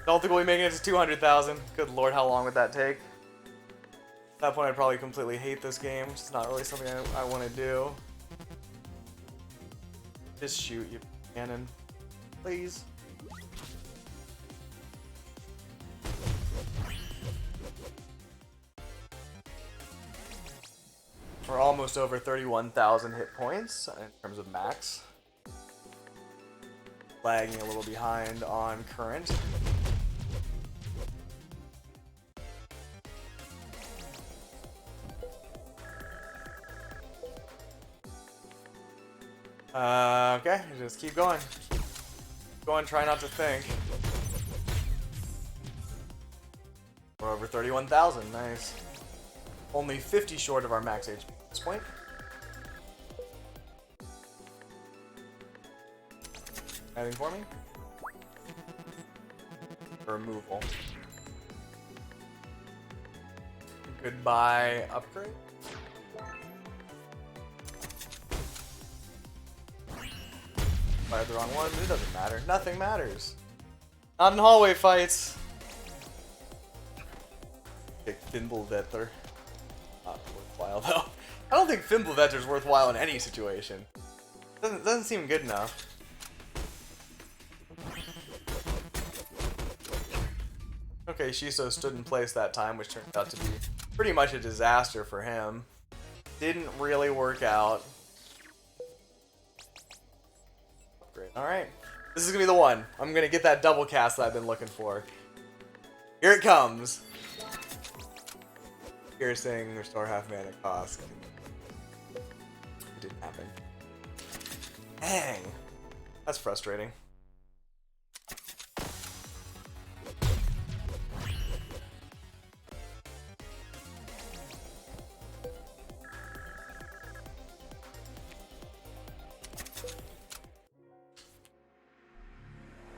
Don't think we'll be making it to 200,000. Good lord, how long would that take? At that point, I'd probably completely hate this game, which is not really something I want to do. Just shoot, you cannon. Please. We're almost over 31,000 hit points in terms of max. Lagging a little behind on current. Okay, just keep going. Keep going, try not to think. We're over 31,000, nice. Only 50 short of our max HP at this point. Anything for me? Removal. Goodbye, upgrade. Fired the wrong one, but it doesn't matter. Nothing matters. Not in hallway fights. Pick Fimbulvetr. Not worthwhile though. I don't think Fimbulvetr's worthwhile in any situation. Doesn't seem good enough. Okay, Shiso stood in place that time, which turned out to be pretty much a disaster for him. Didn't really work out. Great. Alright. This is gonna be the one. I'm gonna get that double cast that I've been looking for. Here it comes. Piercing, restore half mana cost. It didn't happen. Dang. That's frustrating.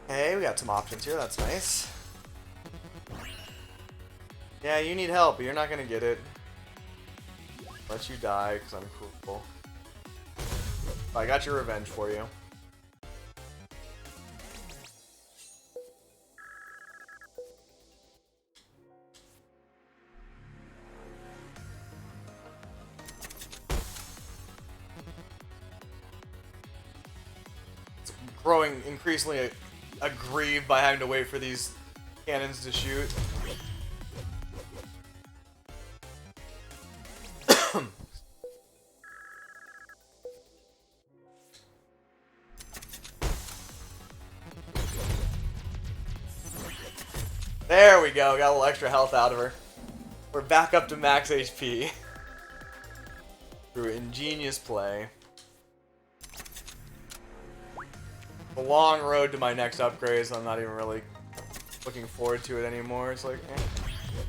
Hey, we got some options here, that's nice. Yeah, you need help, but you're not gonna get it. Let you die, because I'm cruel. I got your revenge for you. It's growing increasingly aggrieved by having to wait for these cannons to shoot. There we go, got a little extra health out of her. We're back up to max HP. Through ingenious play. A long road to my next upgrade, so I'm not even really looking forward to it anymore. It's like,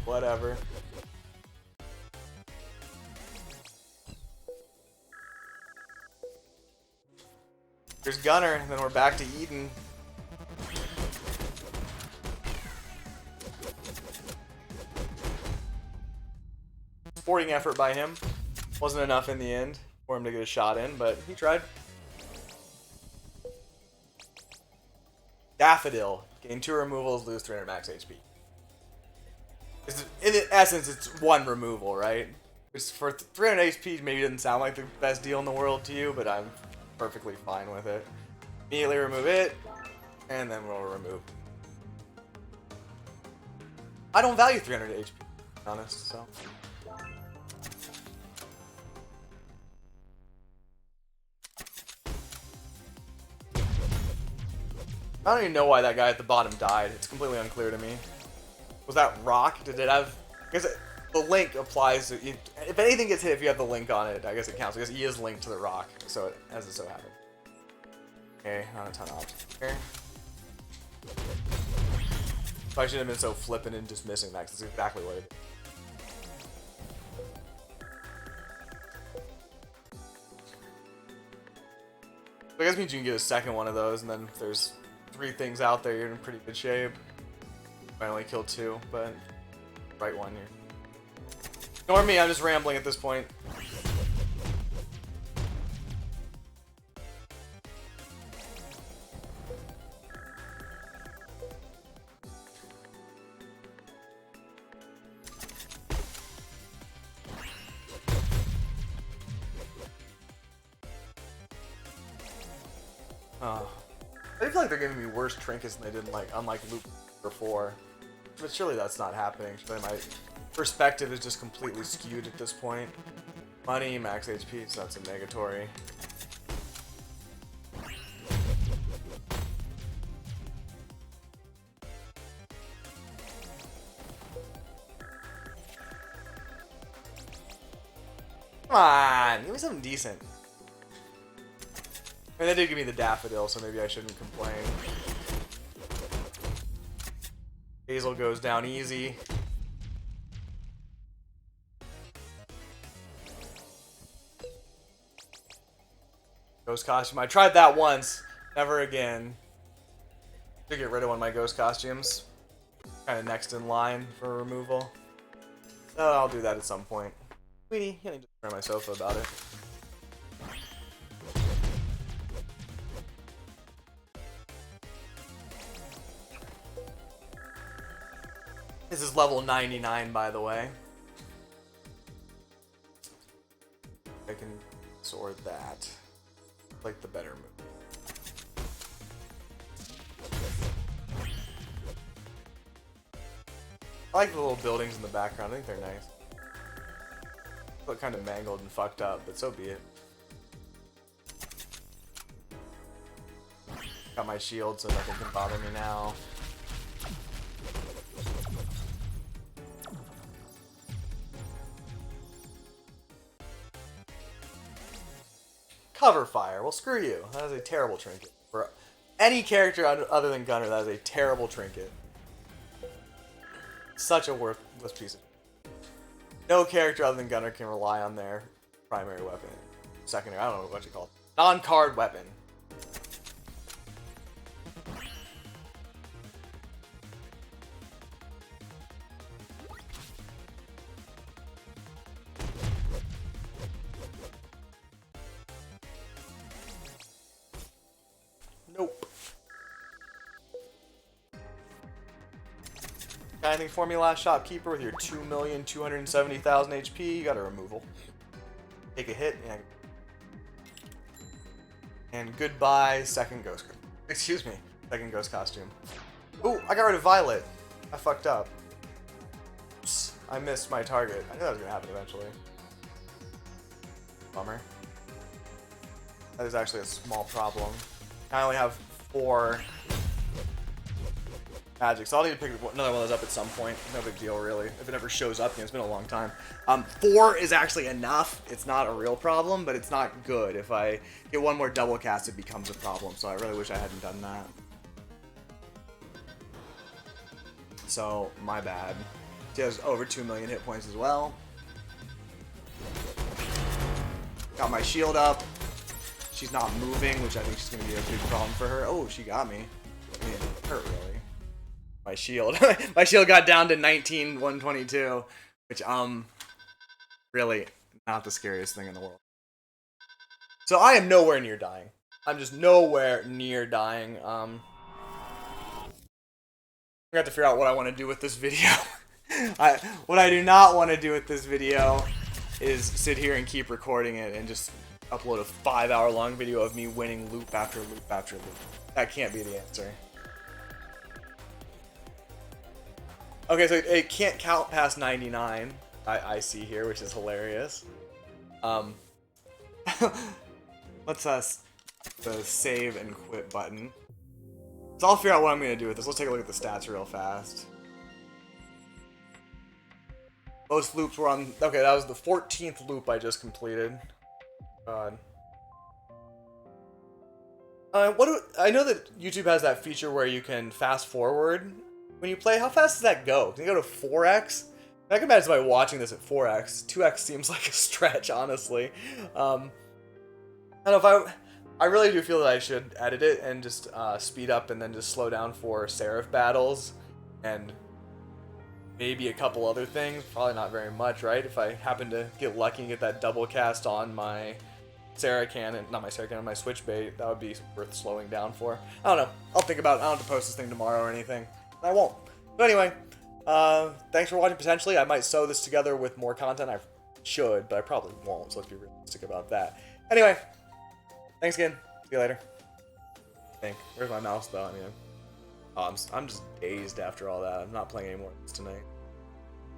whatever. There's Gunner, and then we're back to Eden. Sporting effort by him. Wasn't enough in the end for him to get a shot in, but he tried. Daffodil. Gain 2 removals, lose 300 max HP. In essence, it's 1 removal, right? Which for 300 HP maybe doesn't sound like the best deal in the world to you, but I'm perfectly fine with it. Immediately remove it, and then we'll remove. I don't value 300 HP, to be honest, so. I don't even know why that guy at the bottom died. It's completely unclear to me. Was that rock? Did it have... I guess the link applies to, if anything gets hit, if you have the link on it, I guess it counts, because E is linked to the rock, so as it so happens. Okay, not a ton of options here. So I shouldn't have been so flippant and dismissing that, because that's exactly what it is. So I guess it means you can get a second one of those, and then if there's 3 things out there, you're in pretty good shape. I only killed 2, but right one here. Ignore me, I'm just rambling at this point. I feel like they're giving me worse trinkets than they did unlike Loop before. But surely that's not happening. Surely my perspective is just completely skewed at this point. Money, max HP, so that's a negatory. Come on, give me something decent. I mean, they did give me the daffodil, so maybe I shouldn't complain. Hazel goes down easy. Ghost costume. I tried that once. Never again. Should get rid of one of my ghost costumes. Kind of next in line for removal. Oh, I'll do that at some point. Sweetie, you need to turn my sofa about it. This is level 99, by the way. I can sword that. Like the better move. I like the little buildings in the background. I think they're nice. Look kind of mangled and fucked up, but so be it. Got my shield so nothing can bother me now. Cover fire. Well, screw you. That is a terrible trinket. For any character other than Gunner, that is a terrible trinket. Such a worthless piece of... No character other than Gunner can rely on their primary weapon. Secondary, I don't know what you call it. Non-card weapon. Nope. Got anything for me, last shopkeeper, with your 2,270,000 HP? You got a removal. Take a hit, and goodbye, second ghost. Excuse me, second ghost costume. Ooh, I got rid of Violet. I fucked up. Oops, I missed my target. I knew that was gonna happen eventually. Bummer. That is actually a small problem. I only have 4 magic, so I'll need to pick another one of those up at some point. No big deal, really. If it ever shows up, it's been a long time. 4 is actually enough. It's not a real problem, but it's not good. If I get one more double cast, it becomes a problem, so I really wish I hadn't done that. So, my bad. She has over 2 million hit points as well. Got my shield up. She's not moving, which I think is going to be a big problem for her. Oh, she got me. I mean, it hurt, really. My shield. My shield got down to 19,122, which, really not the scariest thing in the world. So I am nowhere near dying. I'm just nowhere near dying. I'm gonna have to figure out what I want to do with this video. What I do not want to do with this video is sit here and keep recording it and just upload a 5-hour-long video of me winning loop after loop after loop. That can't be the answer. Okay, so it can't count past 99. I see here, which is hilarious. Let's the save and quit button. So I'll figure out what I'm gonna do with this. Let's take a look at the stats real fast. Most loops were on... Okay, that was the 14th loop I just completed. God. I know that YouTube has that feature where you can fast forward when you play. How fast does that go? Can you go to 4x? I can imagine somebody watching this at 4x. 2x seems like a stretch, honestly. I don't know if I really do feel that I should edit it and just speed up and then just slow down for Seraph battles and maybe a couple other things. Probably not very much, right? If I happen to get lucky and get that double cast on my Sarah Cannon, not my Sarah Cannon, my Switch Bait, that would be worth slowing down for. I don't know. I'll think about it. I don't have to post this thing tomorrow or anything. I won't. But anyway, thanks for watching. Potentially, I might sew this together with more content. I should, but I probably won't, so let's be realistic about that. Anyway, thanks again. See you later. I think. Where's my mouse, though? I mean, I'm just dazed after all that. I'm not playing anymore tonight.